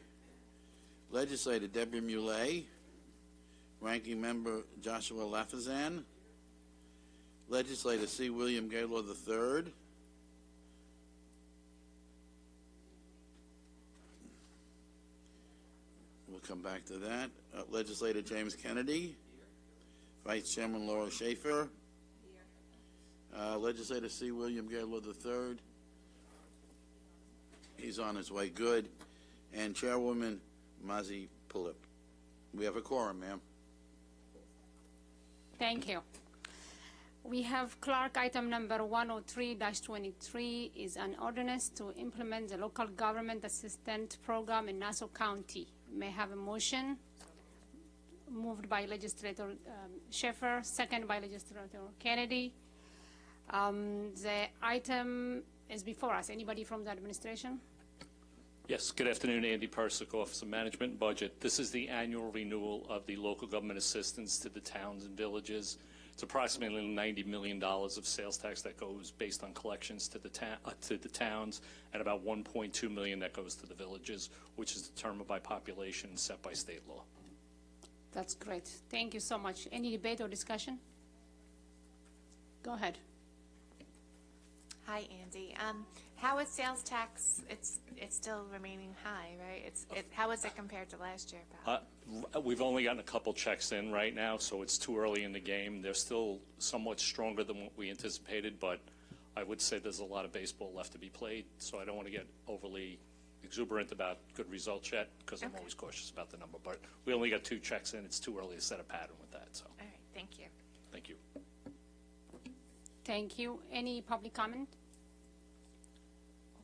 Legislator Deborah Muley. Ranking Member Joshua Lafazan. Legislator C. William Gaylord III. We'll come back to that. Legislator James Kennedy. Vice Chairman Laura Schaefer. Legislator C. William Gaylord III. He's on his way. Good. And Chairwoman Mazi Pulip. We have a quorum, ma'am. Thank you. We have clerk item number 103-23 is an ordinance to implement the local government assistant program in Nassau County. May I have a motion? Moved by Legislator Schaefer, second by Legislator Kennedy. The item is before us. Anybody from the administration? Yes, good afternoon, Andy Persick, Office of Management and Budget. This is the annual renewal of the local government assistance to the towns and villages. It's approximately $90 million of sales tax that goes based on collections to the towns, and about $1.2 million that goes to the villages, which is determined by population and set by state law. That's great. Thank you so much. Any debate or discussion? Go ahead. Hi, Andy. How is sales tax? It's still remaining high, right? How is it compared to last year? We've only gotten a couple checks in right now, so it's too early in the game. They're still somewhat stronger than what we anticipated, but I would say there's a lot of baseball left to be played, so I don't want to get overly exuberant about good results yet, because I'm always cautious about the number. But we only got 2 checks in. It's too early to set a pattern with that. So. All right. Thank you. Thank you. Thank you. Any public comment?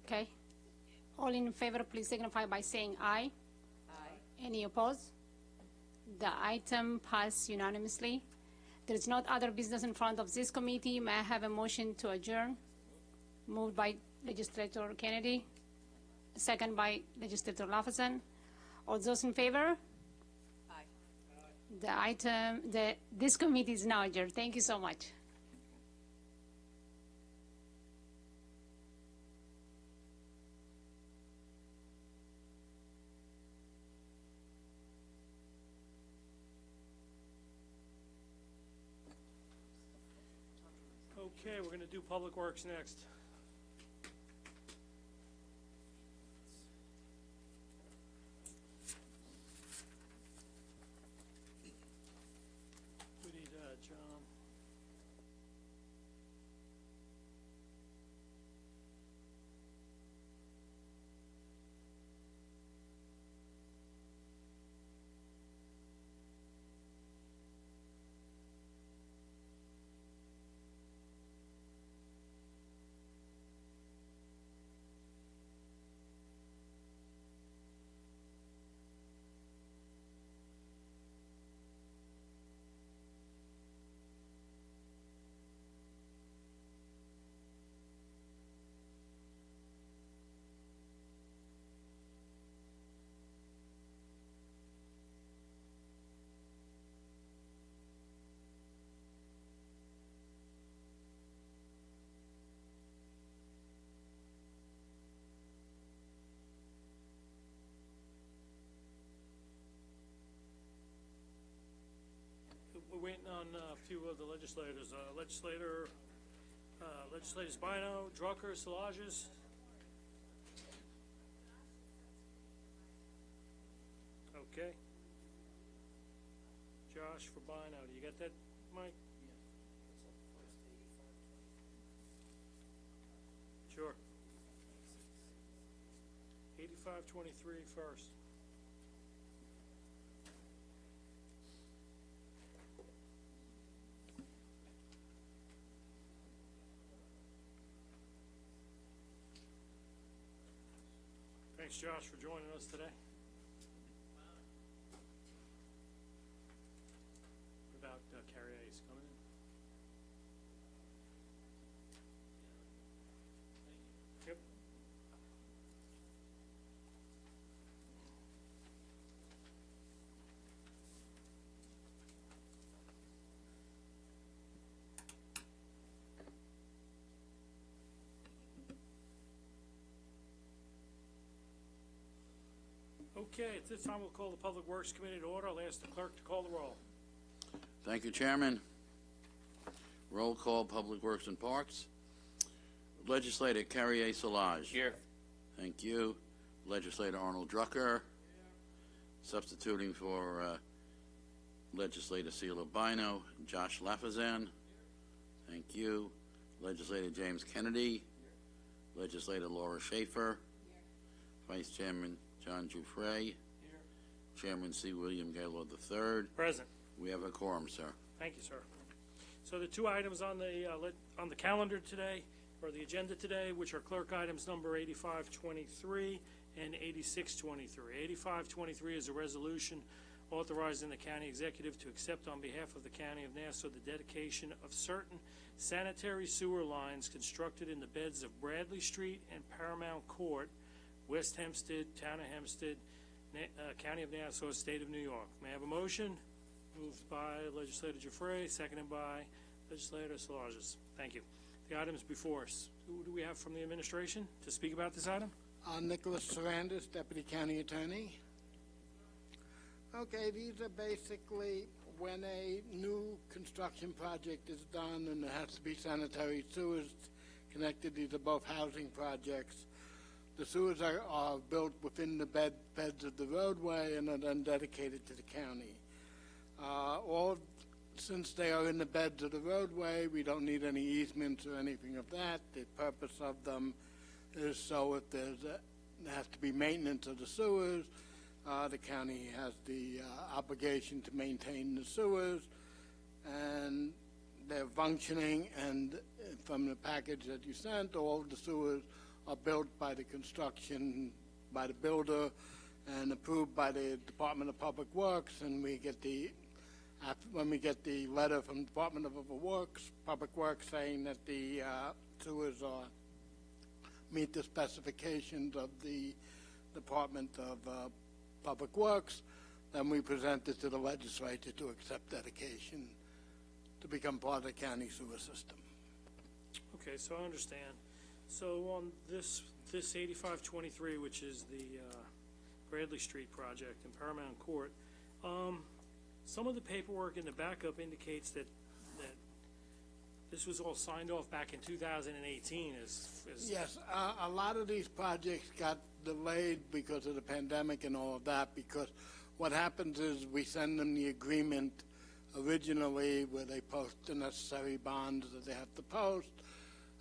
Okay. All in favor, please signify by saying aye. Aye. Any opposed? The item passed unanimously. There is not other business in front of this committee. May I have a motion to adjourn? Moved by Legislator Kennedy, second by Legislator Lafazan. All those in favor? Aye. This committee is now adjourned. Thank you so much. Okay, we're going to do Public Works next. We need John. We're waiting on a few of the legislators. Legislator Spino, Drucker, Szilagyi. Okay. Josh for Bino. Do you get that, Mike? Sure. 8523 first. Thanks, Josh, for joining us today. What about Carrier's coming in? Okay, at this time, we'll call the Public Works Committee to order. I'll ask the clerk to call the roll. Thank you, Chairman. Roll call, Public Works and Parks. Legislator Carrie A. Solage. Here. Thank you. Legislator Arnold Drucker. Substituting for Legislator Sheila Bino, Josh Lafazan. Thank you. Legislator James Kennedy. Legislator Laura Schaefer. Vice Chairman John Giuffre. Chairman C. William Gaylord III. Present. We have a quorum, sir. Thank you, sir. So the two items on the calendar today, or the agenda today, which are clerk items number 8523 and 8623. 8523 is a resolution authorizing the county executive to accept on behalf of the County of Nassau the dedication of certain sanitary sewer lines constructed in the beds of Bradley Street and Paramount Court, West Hempstead, Town of Hempstead, County of Nassau, State of New York. May I have a motion? Moved by Legislator Giuffre, seconded by Legislator Solage. Thank you. The items before us. Who do we have from the administration to speak about this item? Nicholas Sarandis, Deputy County Attorney. Okay, these are basically when a new construction project is done and there has to be sanitary sewers connected. These are both housing projects. The sewers are built within the beds of the roadway and are then dedicated to the county. Since they are in the beds of the roadway, we don't need any easements or anything of that. The purpose of them is so if there has to be maintenance of the sewers, the county has the obligation to maintain the sewers, and they're functioning. And from the package that you sent, all of the sewers are built by the construction, by the builder, and approved by the Department of Public Works, and when we get the letter from the Department of Public Works saying that the sewers meet the specifications of the Department of Public Works, then we present it to the legislature to accept dedication to become part of the county sewer system. Okay, so I understand. So on this 8523, which is the Bradley Street project in Paramount Court, some of the paperwork in the backup indicates that this was all signed off back in 2018. Yes, a lot of these projects got delayed because of the pandemic and all of that, because what happens is we send them the agreement originally where they post the necessary bonds that they have to post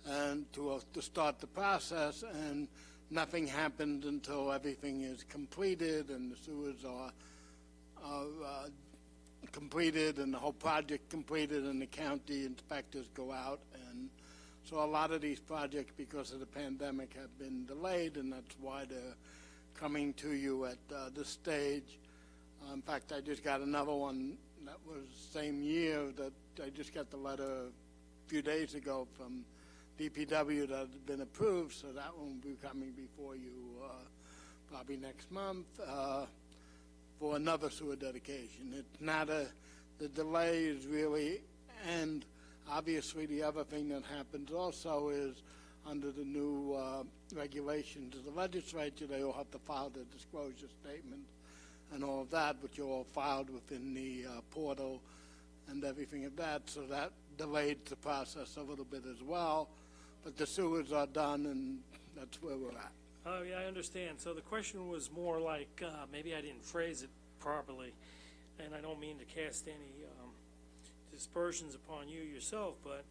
and to start the process, and nothing happens until everything is completed and the sewers are completed and the whole project completed and the county inspectors go out. And so a lot of these projects, because of the pandemic, have been delayed, and that's why they're coming to you at this stage. In fact, I just got another one that was same year that I just got the letter a few days ago from DPW that had been approved, so that one will be coming before you probably next month for another sewer dedication. It's not the delay is really, and obviously the other thing that happens also is under the new regulations of the legislature, they all have to file their disclosure statement and all of that, which are all filed within the portal and everything of that, so that delayed the process a little bit as well. But the sewers are done, and that's where we're at. Oh, yeah, I understand. So the question was more like, maybe I didn't phrase it properly, and I don't mean to cast any dispersions upon you yourself, but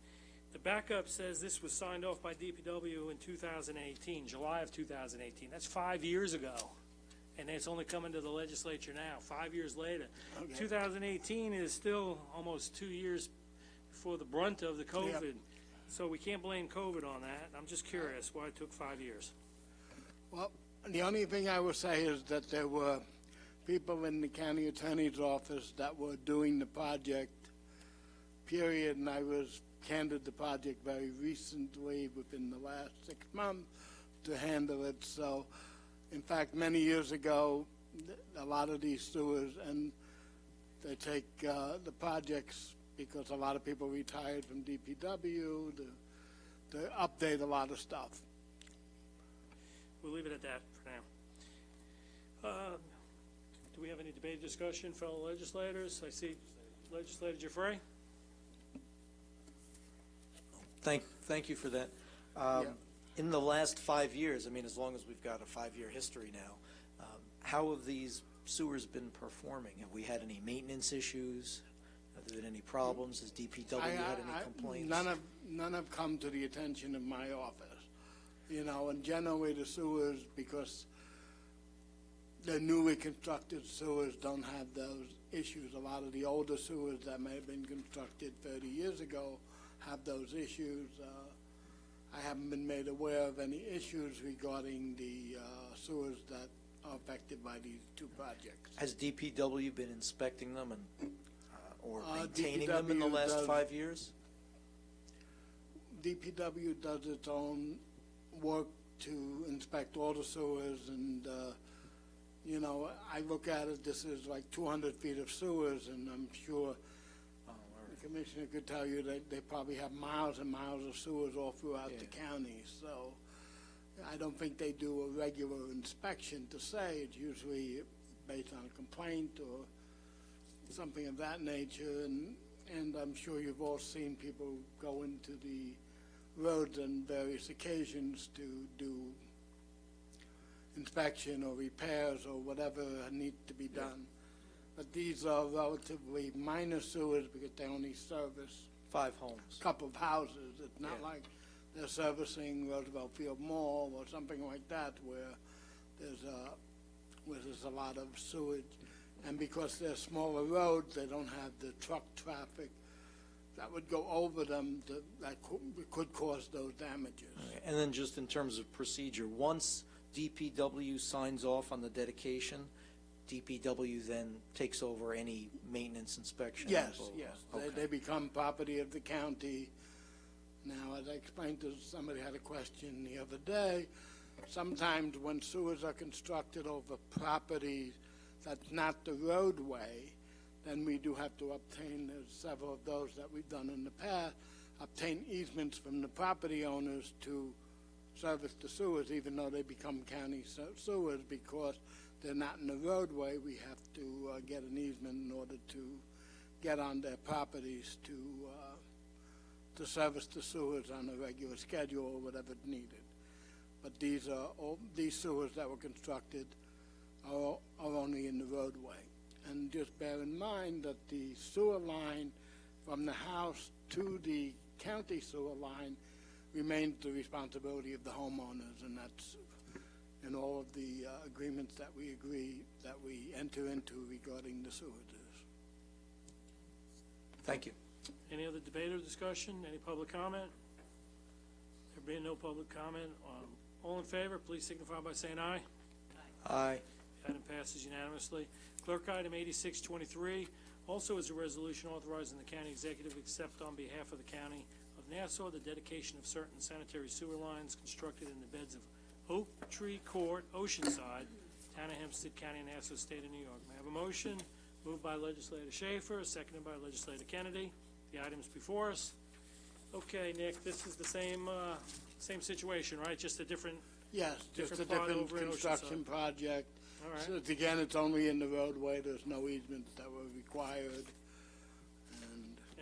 the backup says this was signed off by DPW in 2018, July of 2018. That's 5 years ago, and it's only coming to the legislature now, 5 years later. Okay. 2018 is still almost 2 years before the brunt of the COVID. Yep. So we can't blame COVID on that. I'm just curious why it took 5 years. Well, the only thing I would say is that there were people in the county attorney's office that were doing the project, period, and I was handed the project very recently, within the last 6 months, to handle it. So, in fact, many years ago, a lot of these sewers, and they take the projects, because a lot of people retired from DPW, to update a lot of stuff. We'll leave it at that for now. Any debate, discussion, fellow legislators? I see Legislator Giuffre. Thank you for that. In the last 5 years, I mean, as long as we've got a 5-year history now, how have these sewers been performing? Have we had any maintenance issues? Have there been any problems? Has DPW had any complaints? None have come to the attention of my office. You know, and generally the sewers, because the newly constructed sewers don't have those issues. A lot of the older sewers that may have been constructed 30 years ago have those issues. I haven't been made aware of any issues regarding the sewers that are affected by these two projects. Has DPW been inspecting them and or maintaining them in the last 5 years? DPW does its own work to inspect all the sewers, and you know, I look at it, this is like 200 feet of sewers, and I'm sure the commissioner could tell you that they probably have miles and miles of sewers all throughout the county. So I don't think they do a regular inspection to say. It's usually based on a complaint or something of that nature, and I'm sure you've all seen people go into the roads on various occasions to do inspection or repairs or whatever needs to be done. But these are relatively minor sewers because they only service 5 homes. A couple of houses. It's not like they're servicing Roosevelt Field Mall or something like that where there's a lot of sewage. And because they're smaller roads, they don't have the truck traffic that would go over them that could cause those damages. And then just in terms of procedure, once DPW signs off on the dedication, DPW then takes over any maintenance inspection? Yes, yes. Okay. They become property of the county. Now, as I explained to somebody had a question the other day, sometimes when sewers are constructed over property that's not the roadway, then we do have to obtain, there's several of those that we've done in the past, obtain easements from the property owners to service the sewers, even though they become county sewers, because they're not in the roadway. We have to get an easement in order to get on their properties to service the sewers on a regular schedule or whatever needed. But these sewers that were constructed are only in the roadway. And just bear in mind that the sewer line from the house to the county sewer line remains the responsibility of the homeowners, and that's in all of the agreements that we enter into regarding the sewers. Thank you. Any other debate or discussion? Any public comment? There being no public comment, all in favor, please signify by saying aye. Aye. Item passes unanimously. Clerk, item 8623, also is a resolution authorizing the county executive to accept on behalf of the county of Nassau the dedication of certain sanitary sewer lines constructed in the beds of Oak Tree Court, Oceanside, Town of Hempstead, County of Nassau, State of New York. May I have a motion? Moved by Legislator Schaefer, seconded by Legislator Kennedy. The item's before us. Okay, Nick, this is the same situation, right? Just a different Yes, just a plot different over in construction Oceanside. project. All right. So again, it's only in the roadway. There's no easements that were required.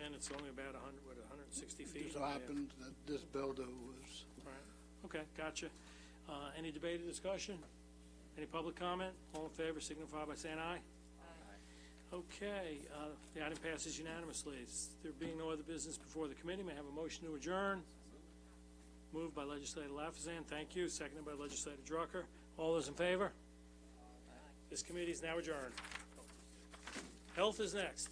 And it's only about 160 It feet? just so happens that this builder was. Right. Okay, gotcha. Any debate or discussion? Any public comment? All in favor signify by saying aye. Aye. Okay, the item passes unanimously. There being no other business before the committee, may I have a motion to adjourn? Moved by Legislator Lafazan, thank you. Seconded by Legislator Drucker. All those in favor? This committee is now adjourned. Health is next.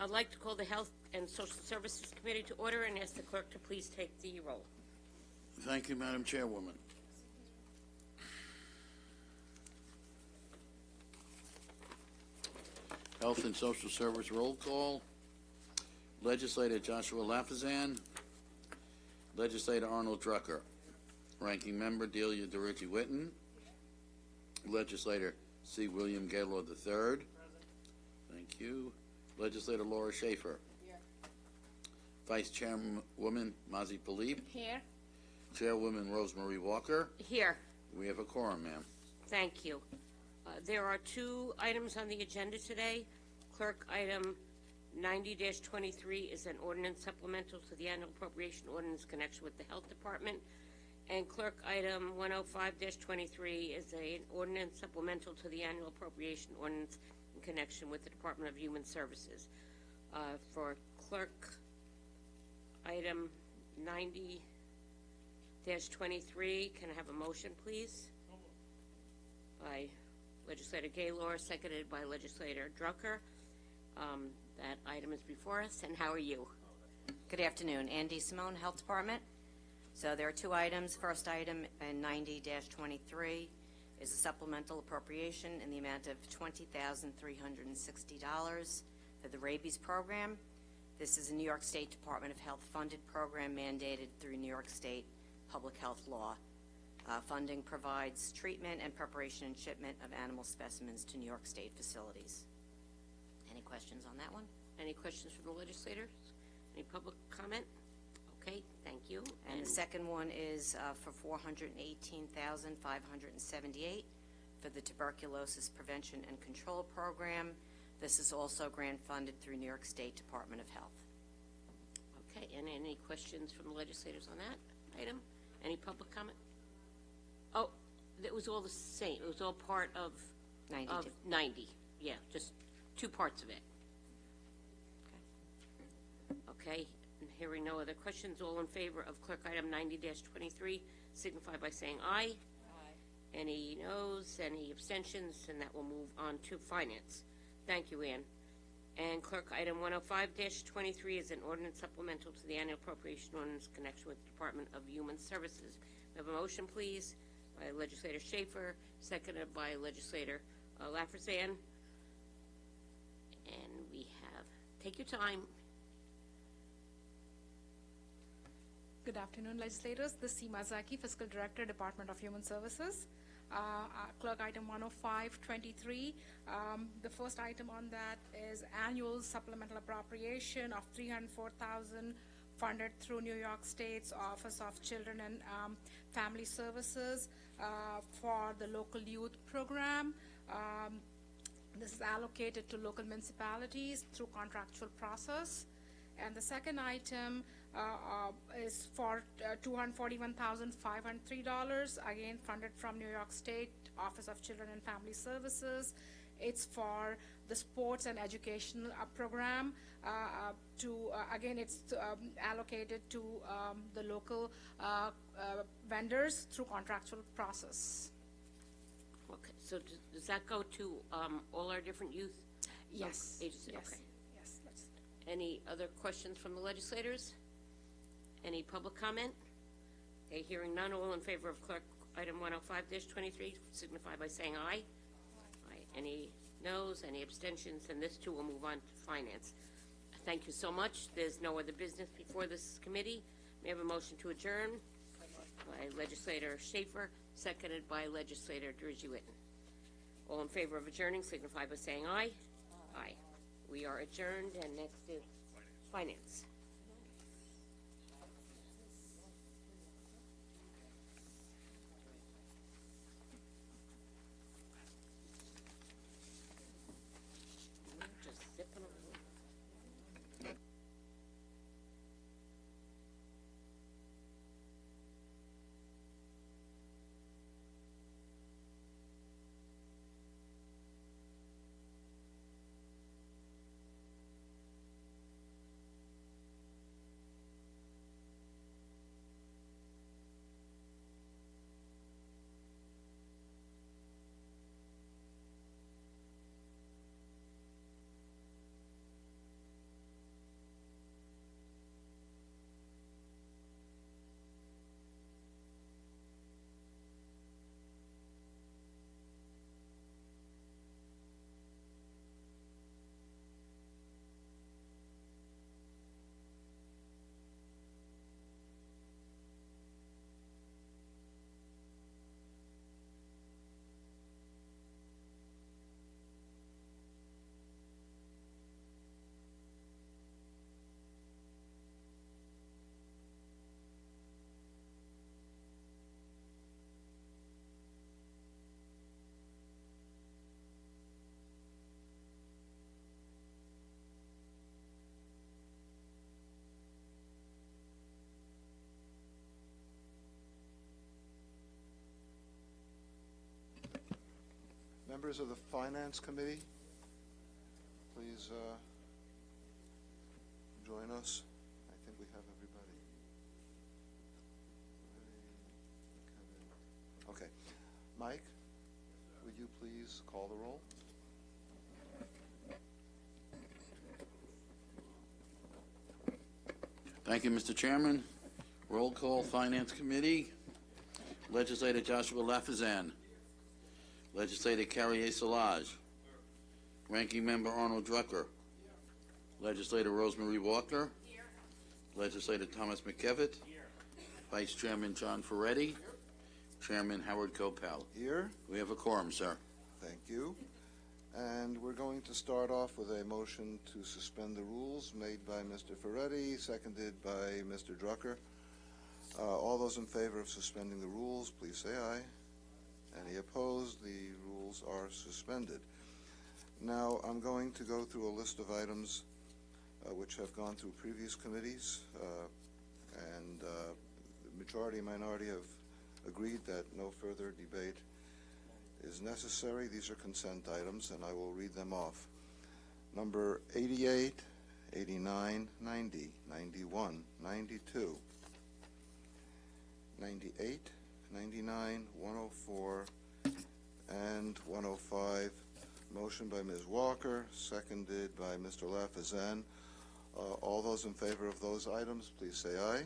I'd like to call the Health and Social Services Committee to order and ask the clerk to please take the roll. Thank you, Madam Chairwoman. Health and Social Service roll call. Legislator Joshua Lafazan. Legislator Arnold Drucker. Ranking Member Delia DeRicci Whitten. Legislator C. William Gaylord III. Thank you. Legislator Laura Schaefer. Here. Vice Chairwoman Mazi Palib. Here. Chairwoman Rosemary Walker. Here. We have a quorum, ma'am. Thank you. There are two items on the agenda today. Clerk, item 90-23 is an ordinance supplemental to the annual appropriation ordinance in connection with the Health Department. And clerk, item 105-23 is an ordinance supplemental to the annual appropriation ordinance in connection with the Department of Human Services. For clerk, item 90-23, can I have a motion, please? By Legislator Gaylor, seconded by Legislator Drucker. That item is before us, and how are you? Good afternoon. Andy Simone, Health Department. So there are two items. First item in 90-23 is a supplemental appropriation in the amount of $20,360 for the rabies program. This is a New York State Department of Health funded program mandated through New York State public health law. Funding provides treatment and preparation and shipment of animal specimens to New York State facilities. Any questions on that one? Any questions from the legislators? Any public comment? Okay, thank you. And the second one is for $418,578 for the tuberculosis prevention and control program. This is also grant funded through New York State Department of Health. Okay, and any questions from the legislators on that item? Any public comment? Oh, it was all the same. It was all part of 90. Yeah, just two parts of it. Okay, and hearing no other questions, all in favor of clerk item 90-23 signify by saying aye. Aye. Any noes, any abstentions, and that will move on to finance. Thank you, Ann. And clerk item 105-23 is an ordinance supplemental to the annual appropriation ordinance in connection with the Department of Human Services. We have a motion, please, by Legislator Schaefer, seconded by Legislator Lafazan. And we have, take your time. Good afternoon, legislators. This is Seema Zaki, Fiscal Director, Department of Human Services. Clerk item 105-23. The first item on that is annual supplemental appropriation of $304,000 funded through New York State's Office of Children and Family Services for the local youth program. This is allocated to local municipalities through contractual process. And the second item is for $241,503, again funded from New York State Office of Children and Family Services. It's for the sports and education program. Again, it's allocated to the local vendors through contractual process. Okay, so does that go to all our different youth? Yes. Agencies? Yes. Okay. Yes. Any other questions from the legislators? Any public comment? Okay, hearing none, all in favor of clerk item 105-23 signify by saying aye. Aye. Any noes, any abstentions, and this too will move on to finance. Thank you so much. There's no other business before this committee. May I have a motion to adjourn? By Legislator Schaefer, seconded by Legislator DeRicci Whitten. All in favor of adjourning signify by saying aye. Aye. We are adjourned, and next is finance. Just zipping along. Members of the Finance Committee, please join us. I think we have everybody. Okay. Mike, would you please call the roll? Thank you, Mr. Chairman. Roll call, Finance Committee. Legislator Joshua Lafazan. Legislator Carrie Solage. Ranking Member Arnold Drucker. Legislator Rosemary Walker. Legislator Thomas McKevitt. Vice Chairman John Ferretti. Chairman Howard Copel. Here. We have a quorum, sir. Thank you. And we're going to start off with a motion to suspend the rules made by Mr. Ferretti, seconded by Mr. Drucker. All those in favor of suspending the rules, please say aye. Any opposed? The rules are suspended. Now, I'm going to go through a list of items which have gone through previous committees, and the majority and minority have agreed that no further debate is necessary. These are consent items, and I will read them off. Number 88, 89, 90, 91, 92, 98, 99, 104, and 105. Motion by Ms. Walker, seconded by Mr. Lafazan. All those in favor of those items, please say aye.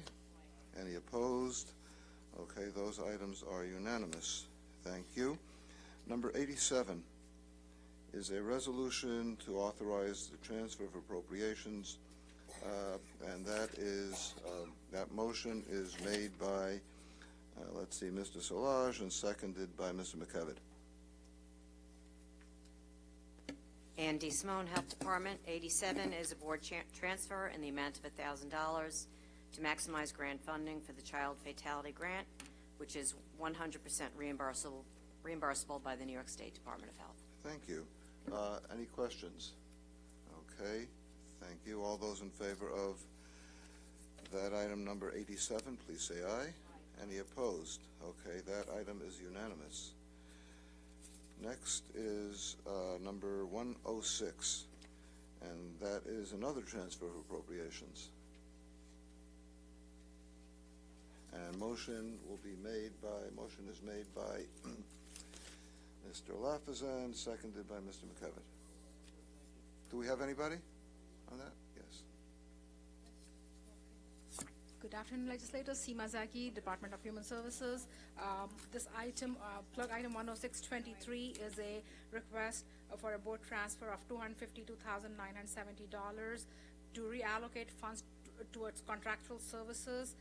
Any opposed? Okay, those items are unanimous. Thank you. Number 87 is a resolution to authorize the transfer of appropriations, and that motion is made by, let's see, Mr. Solage, and seconded by Mr. McKevitt. Andy Simone, Health Department. 87 is a board transfer in the amount of $1,000 to maximize grant funding for the Child Fatality Grant, which is 100% reimbursable by the New York State Department of Health. Thank you. Any questions? Okay, thank you. All those in favor of that item number 87, please say aye. Any opposed? Okay, that item is unanimous. Next is number 106, and that is another transfer of appropriations. And motion is made by Mr. Lafazan, seconded by Mr. McKevitt. Do we have anybody on that? Yes. Good afternoon, legislators. Seema Zaki, Department of Human Services. This item, plug item 10623, is a request for a board transfer of $252,970 to reallocate funds towards contractual services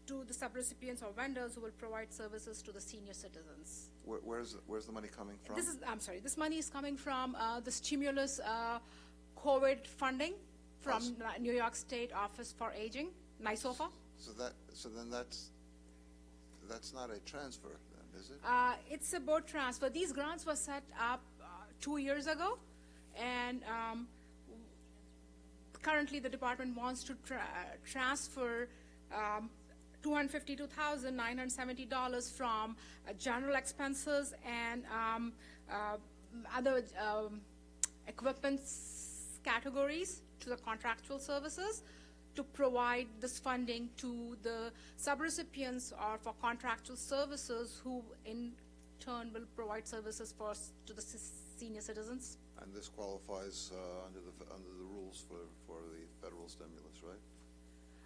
to the subrecipients or vendors who will provide services to the senior citizens. Where's the money coming from? This money is coming from the stimulus COVID funding from New York State Office for Aging, NYSOFA. So then that's not a transfer, then, is it? It's a board transfer. These grants were set up 2 years ago, and currently the department wants to transfer $252,970 from general expenses and other equipment categories to the contractual services to provide this funding to the subrecipients or for contractual services who in turn will provide services to the senior citizens. And this qualifies under the rules for the federal stimulus, right?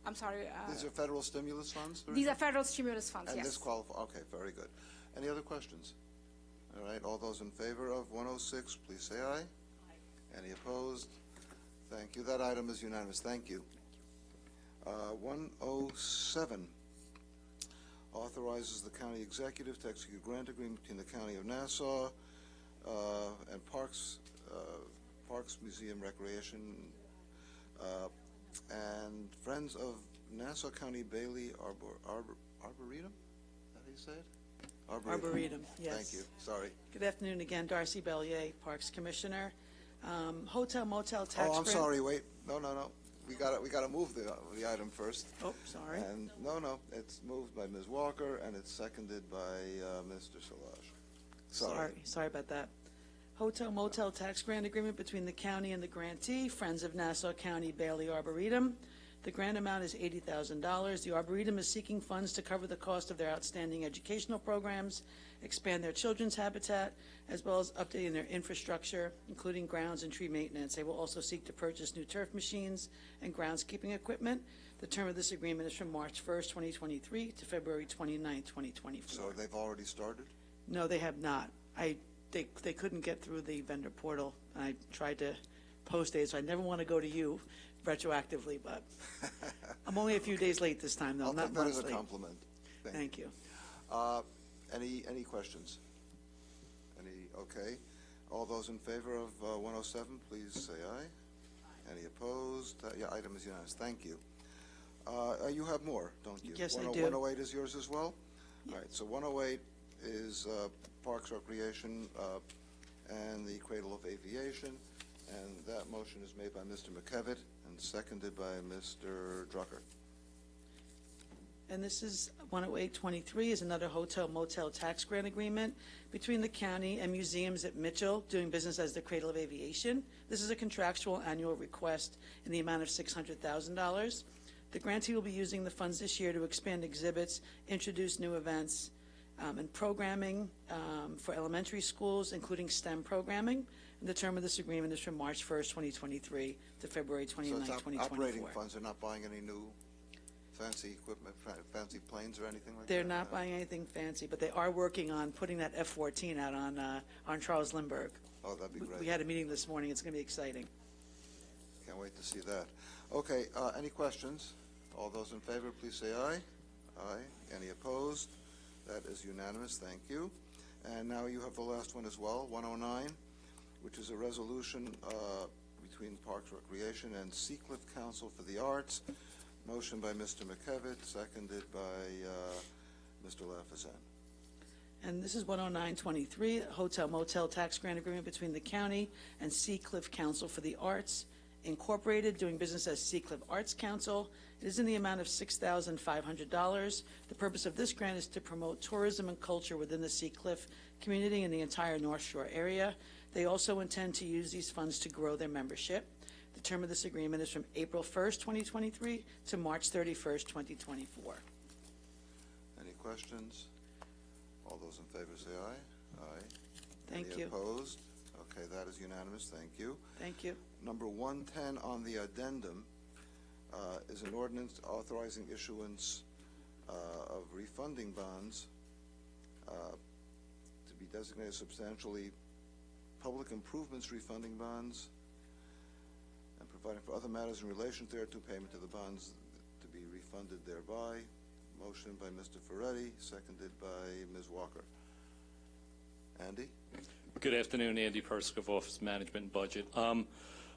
I'm sorry. These are federal stimulus funds? These are federal stimulus funds, and yes. This qualifies. Okay, very good. Any other questions? All right, all those in favor of 106, please say aye. Aye. Any opposed? Thank you. That item is unanimous. Thank you. 107 authorizes the county executive to execute a grant agreement between the County of Nassau and Parks Museum Recreation and Friends of Nassau County Bailey Arboretum? Is that how you say it? Arboretum, yes. Thank you. Sorry. Good afternoon again. Darcy Bellier, Parks Commissioner. Hotel Motel Tax Oh, I'm grant. sorry. Wait. No. we gotta move the item first. Oh, sorry. And, no, it's moved by Ms. Walker, and it's seconded by Mr. Solage. Sorry about that. Hotel motel tax grant agreement between the county and the grantee, Friends of Nassau County Bailey Arboretum. The grant amount is $80,000. The Arboretum is seeking funds to cover the cost of their outstanding educational programs, expand their children's habitat, as well as updating their infrastructure, including grounds and tree maintenance. They will also seek to purchase new turf machines and groundskeeping equipment. The term of this agreement is from March 1st, 2023 to February 29th, 2024. So they've already started? No, they have not. They couldn't get through the vendor portal, and I tried to post it, so I never want to go to you retroactively, but I'm only a few days late this time, though. I'll Not take that as a monthly. compliment. Thank you. Any questions? Okay. All those in favor of 107, please say aye. Any opposed? Yeah, item is unanimous. Thank you. You have more, don't you? Yes, I do. 108 is yours as well? All right, so 108 is Parks, Recreation, and the Cradle of Aviation, and that motion is made by Mr. McKevitt and seconded by Mr. Drucker. And this is 10823 is another hotel motel tax grant agreement between the county and museums at Mitchell doing business as the Cradle of Aviation. This is a contractual annual request in the amount of $600,000. The grantee will be using the funds this year to expand exhibits, introduce new events, and programming for elementary schools, including STEM programming. And the term of this agreement is from March 1st, 2023 to February 29th, So it's 2024. operating funds, they're not buying any new fancy equipment, fancy planes or anything like that? They're not buying anything fancy, but they are working on putting that F-14 out on Charles Lindbergh. Oh, that'd be great. We had a meeting this morning. It's going to be exciting. Can't wait to see that. Okay, any questions? All those in favor, please say aye. Aye. Any opposed? That is unanimous. Thank you. And now you have the last one as well, 109, which is a resolution between Parks, Recreation, and Seacliff Council for the Arts. Motion by Mr. McKevitt, seconded by Mr. Lafazan. And this is 10923, hotel motel tax grant agreement between the county and Seacliff Council for the Arts Incorporated, doing business as Seacliff Arts Council. It is in the amount of $6,500. The purpose of this grant is to promote tourism and culture within the Seacliff community and the entire North Shore area. They also intend to use these funds to grow their membership. The term of this agreement is from April 1st, 2023 to March 31st, 2024. Any questions? All those in favor say aye. Aye. Thank Any you. opposed? Okay, that is unanimous. Thank you. Thank you. Number 110 on the addendum is an ordinance authorizing issuance of refunding bonds to be designated substantially public improvements refunding bonds and providing for other matters in relation thereto, payment to the bonds to be refunded thereby. Motion by Mr. Ferretti, seconded by Ms. Walker. Andy? Good afternoon, Andy Persicoff, Office Management and Budget.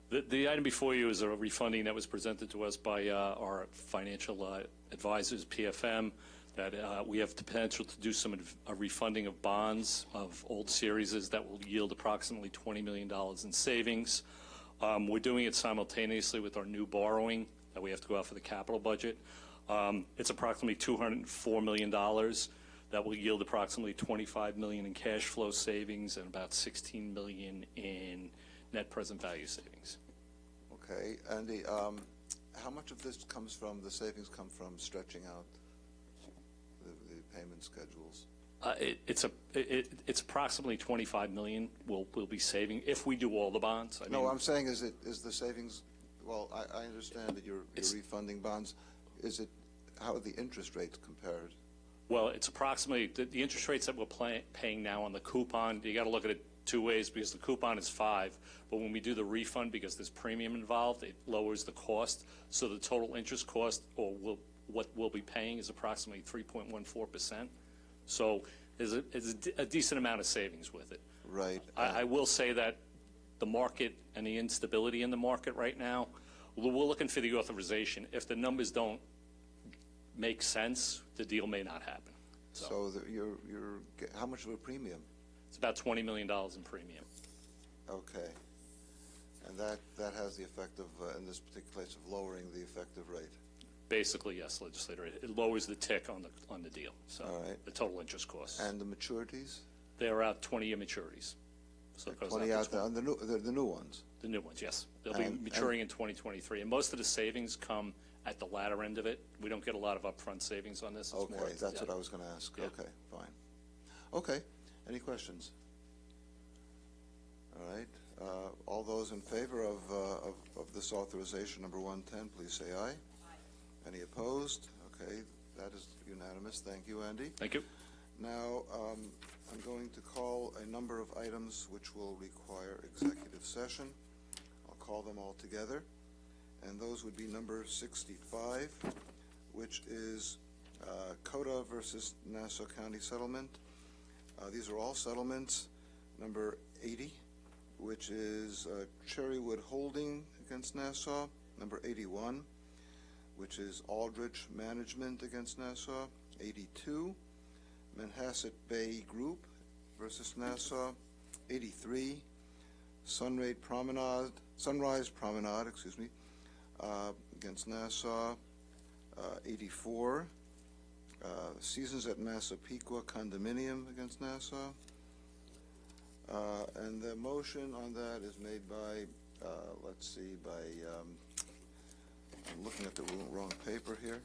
The item before you is a refunding that was presented to us by our financial advisors, PFM, that we have the potential to do some refunding of bonds of old series that will yield approximately $20 million in savings. We're doing it simultaneously with our new borrowing that we have to go out for the capital budget. It's approximately $204 million. That will yield approximately $25 million in cash flow savings and about $16 million in net present value savings. Okay, Andy, how much of this comes from, the savings come from stretching out the payment schedules? It's approximately $25 million we'll be saving if we do all the bonds. I No, mean, I'm saying is the savings, well, I understand that you're refunding bonds. How are the interest rates compared? well, it's approximately, the interest rates that we're paying now on the coupon, you got to look at it two ways because the coupon is 5, but when we do the refund, because there's premium involved, it lowers the cost. So the total interest cost, or what we'll be paying, is approximately 3.14%. So there's a decent amount of savings with it. Right. I will say that the market and the instability in the market right now, we're looking for the authorization. If the numbers don't make sense, the deal may not happen. So how much of a premium? It's about $20 million in premium. Okay. And that has the effect of, in this particular case, of lowering the effective rate. Basically, yes, legislator. It lowers the tick on the deal, so All right. the total interest costs. And the maturities? They're out 20-year maturities. So it goes 20 out out to there, on the new ones? The new ones, yes. They'll be And- maturing in 2023. And most of the savings come at the latter end of it. We don't get a lot of upfront savings on this. It's Okay, more, that's what I was going to ask. Yeah. Okay, fine. Okay, any questions? All right, all those in favor of this authorization, number 110, please say aye. Any opposed? Okay, that is unanimous. Thank you, Andy. Thank you. Now, I'm going to call a number of items which will require executive session. I'll call them all together, and those would be number 65, which is CODA versus Nassau County settlement. These are all settlements. Number 80, which is Cherrywood Holding against Nassau. Number 81, which is Aldrich Management against Nassau. 82, Manhasset Bay Group versus Nassau. 83, Sunrise Promenade, against Nassau. 84, Seasons at Massapequa Condominium against Nassau. And the motion on that is made by, I'm looking at the wrong paper here,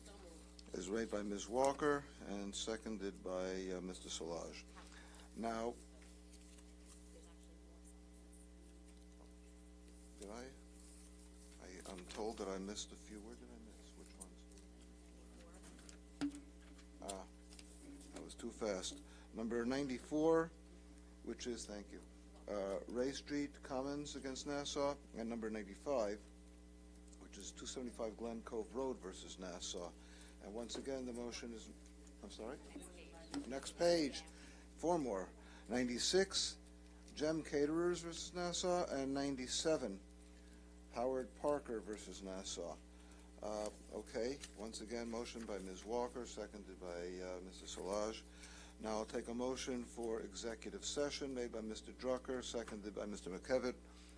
is made by Ms. Walker and seconded by Mr. Solage. Now, I'm told that I missed a few. Where did I miss? Which ones? That was too fast. Number 94, which is, thank you, Ray Street Commons against Nassau, and number 95, which is 275 Glen Cove Road versus Nassau. And once again, the motion is, I'm sorry? Next page. Four more. 96, Gem Caterers versus Nassau, and 97, Howard Parker versus Nassau. Okay, once again, motion by Ms. Walker, seconded by Mr. Solage. Now I'll take a motion for executive session made by Mr. Drucker, seconded by Mr. McKevitt.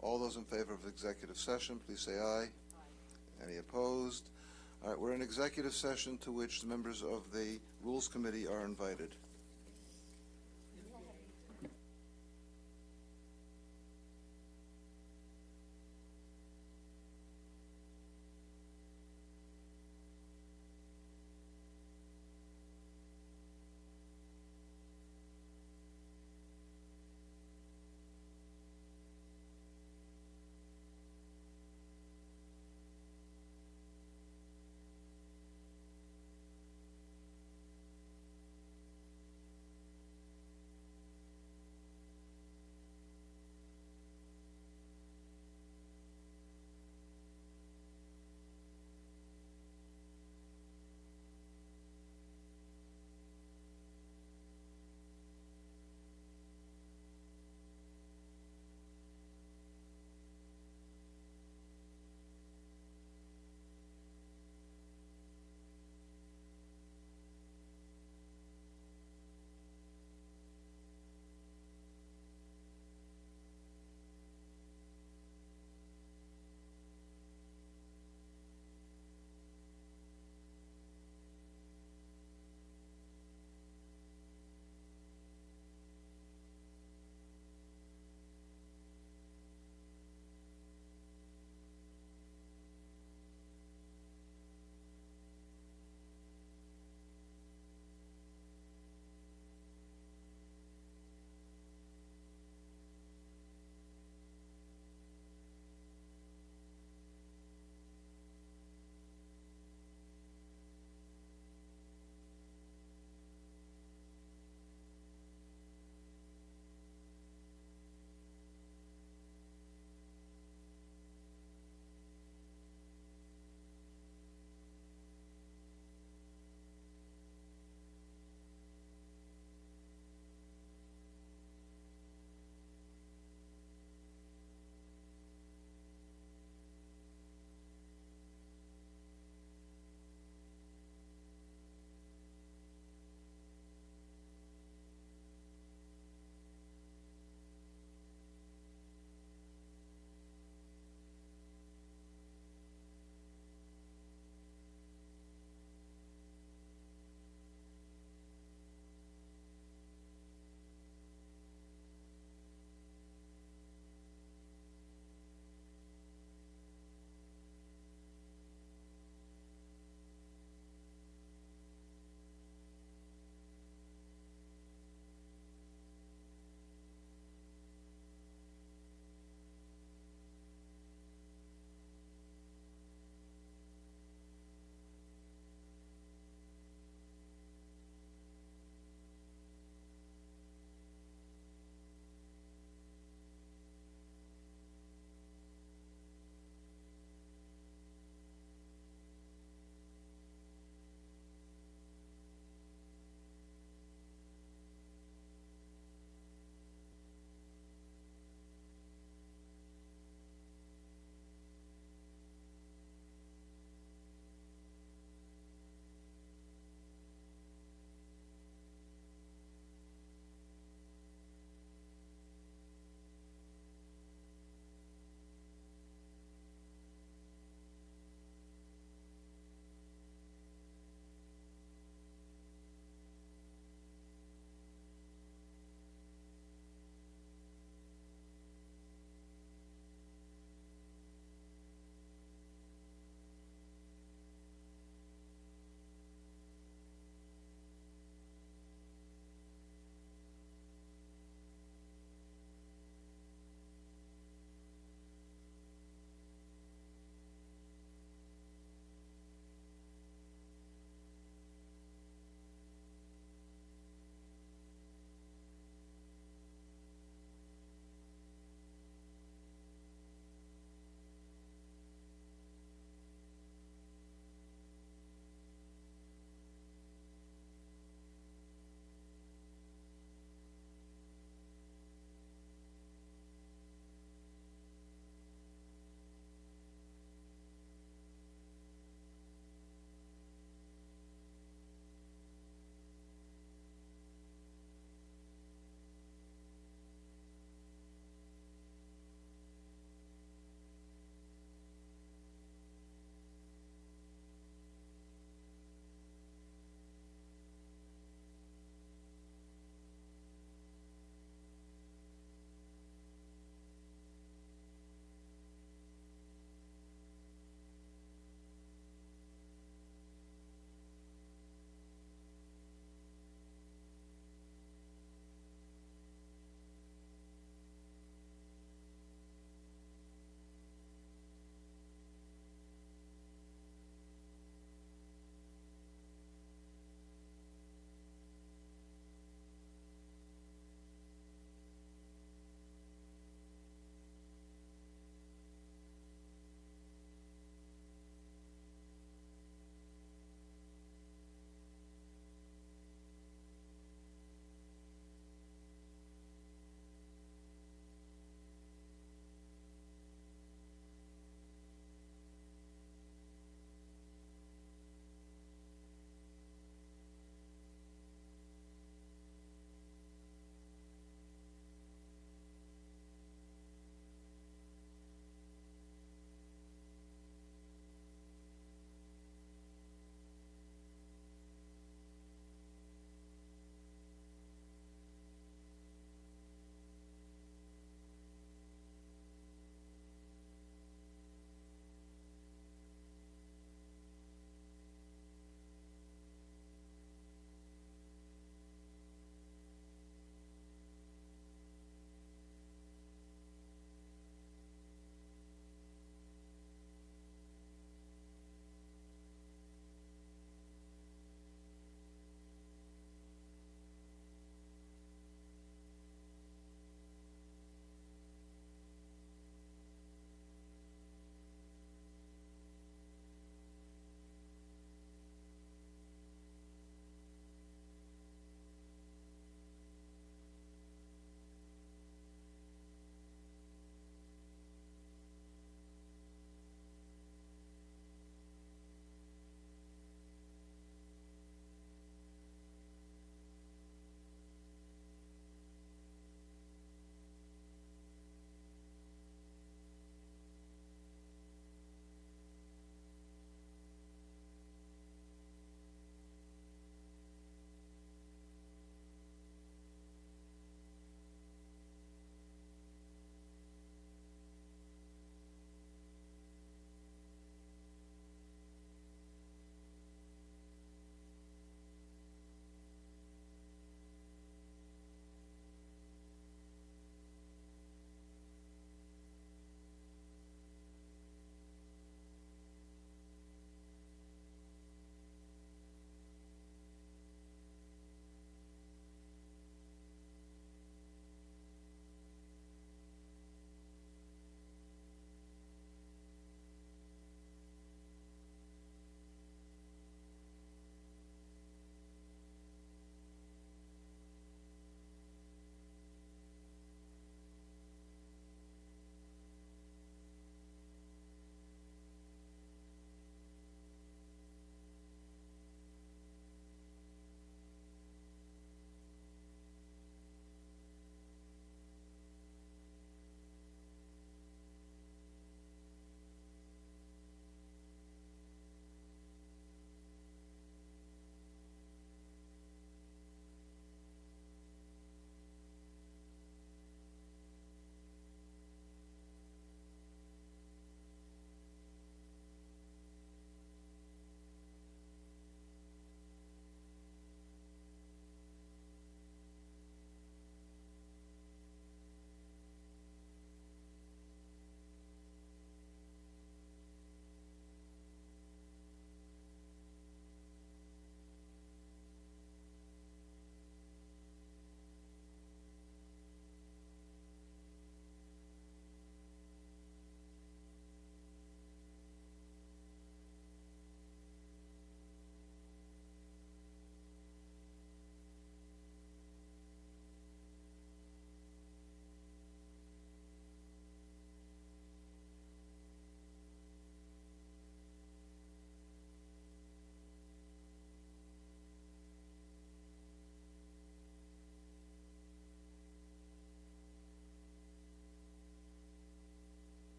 All those in favor of executive session, please say aye. Any opposed? All right, we're in executive session to which the members of the Rules Committee are invited.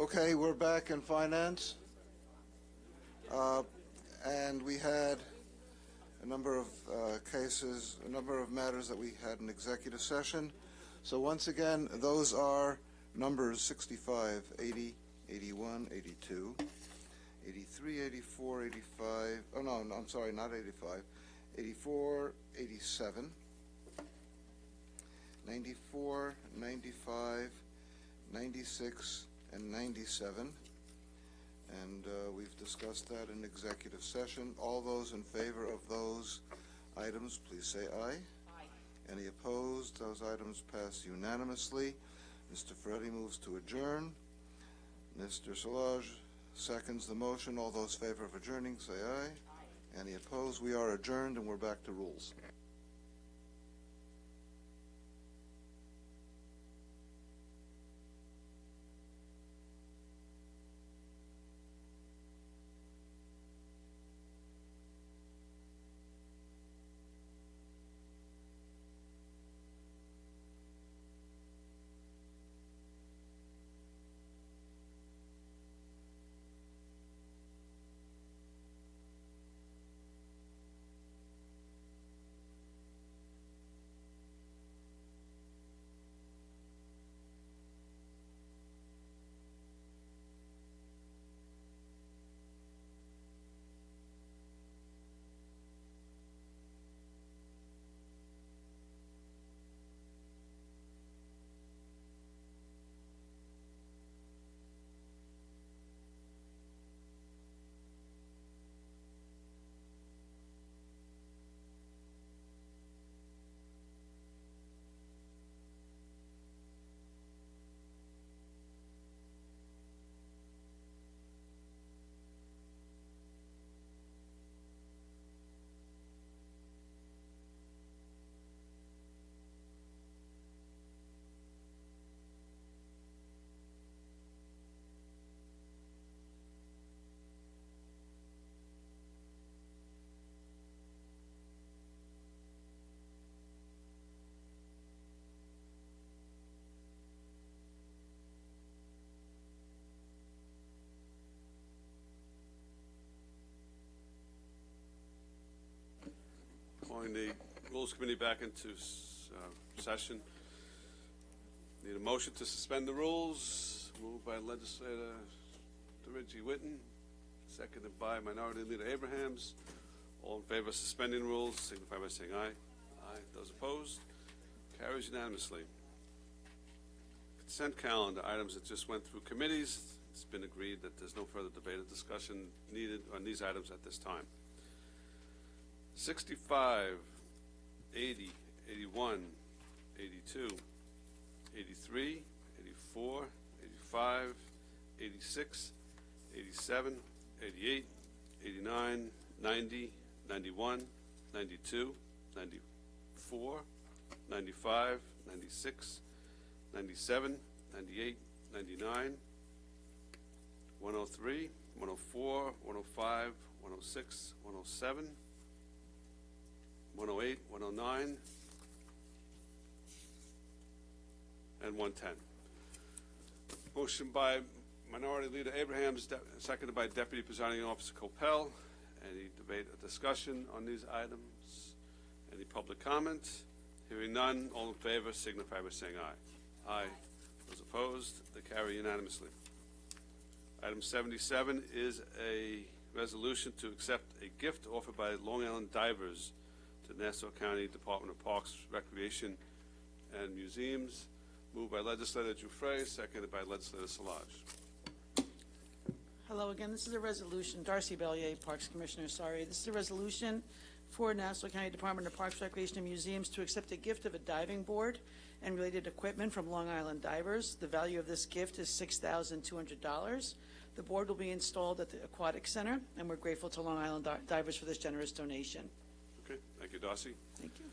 Okay, we're back in finance. And we had a number of cases, a number of matters that we had in executive session. So once again, those are numbers 65, 80, 81, 82, 83, 84, 85, oh no, I'm sorry, not 85, 84, 87, 94, 95, 96, and 97. And we've discussed that in executive session. All those in favor of those items, please say aye. Aye. Any opposed? Those items pass unanimously. Mr. Ferretti moves to adjourn. Mr. Solage seconds the motion. All those in favor of adjourning, say aye. Aye. Any opposed? We are adjourned, and we're back to rules. Calling the Rules Committee back into session. Need a motion to suspend the rules. Moved by Legislator DeReggie Whitten, seconded by Minority Leader Abrahams. All in favor of suspending rules, signify by saying aye. Aye. Those opposed? Carries unanimously. Consent calendar, items that just went through committees. It's been agreed that there's no further debate or discussion needed on these items at this time. 65, 80, 81, 82, 83, 84, 85, 86, 87, 88, 89, 90, 91, 92, 94, 95, 96, 97, 98, 99, 103, 104, 105, 106, 107, 108, 109, and 110. Motion by Minority Leader Abrahams, seconded by Deputy Presiding Officer Coppell. Any debate or discussion on these items? Any public comment? Hearing none, all in favor signify by saying aye. Aye. Those opposed, they carry unanimously. Item 77 is a resolution to accept a gift offered by Long Island Divers to Nassau County Department of Parks, Recreation, and Museums. Moved by Legislator Giuffre, seconded by Legislator Solage. Hello again. This is a resolution. Darcy Bellier, Parks Commissioner. Sorry. This is a resolution for Nassau County Department of Parks, Recreation, and Museums to accept a gift of a diving board and related equipment from Long Island Divers. The value of this gift is $6,200. The board will be installed at the Aquatic Center, and we're grateful to Long Island Divers for this generous donation. Okay, thank you, Darcy. Thank you.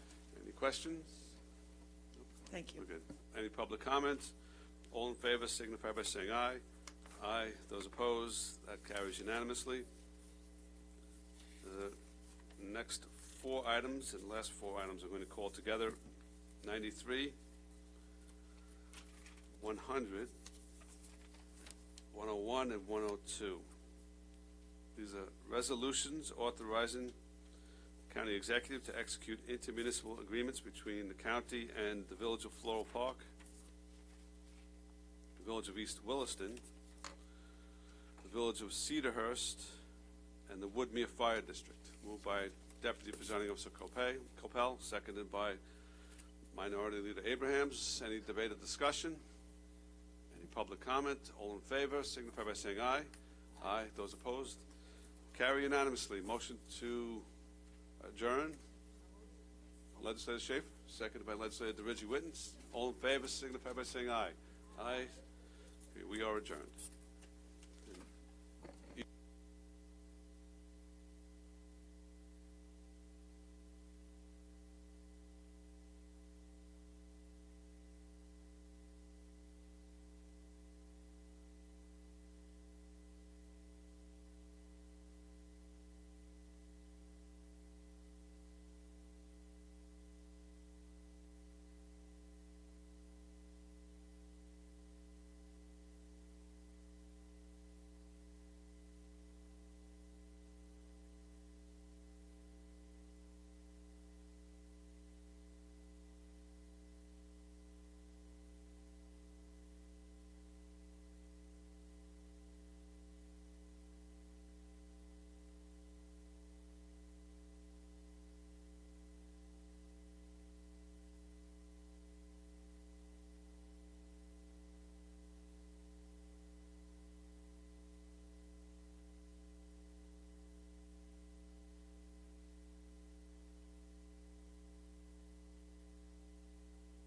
Any questions? Thank you. We're good. Any public comments? All in favor signify by saying aye. Aye. Those opposed, that carries unanimously. The next four items, and the last four items I'm going to call together. 93, 100, 101 and 102. These are resolutions authorizing the county executive to execute intermunicipal agreements between the county and the Village of Floral Park, the Village of East Williston, the Village of Cedarhurst, and the Woodmere Fire District. Moved by Deputy Presiding Officer Copel, seconded by Minority Leader Abrahams. Any debate or discussion? Any public comment? All in favor signify by saying aye. Aye. Those opposed? Carry unanimously. Motion to adjourn. Legislator Schaefer, seconded by Legislator DeRidge Whitten. All in favor signify by saying aye. Aye. Okay, we are adjourned.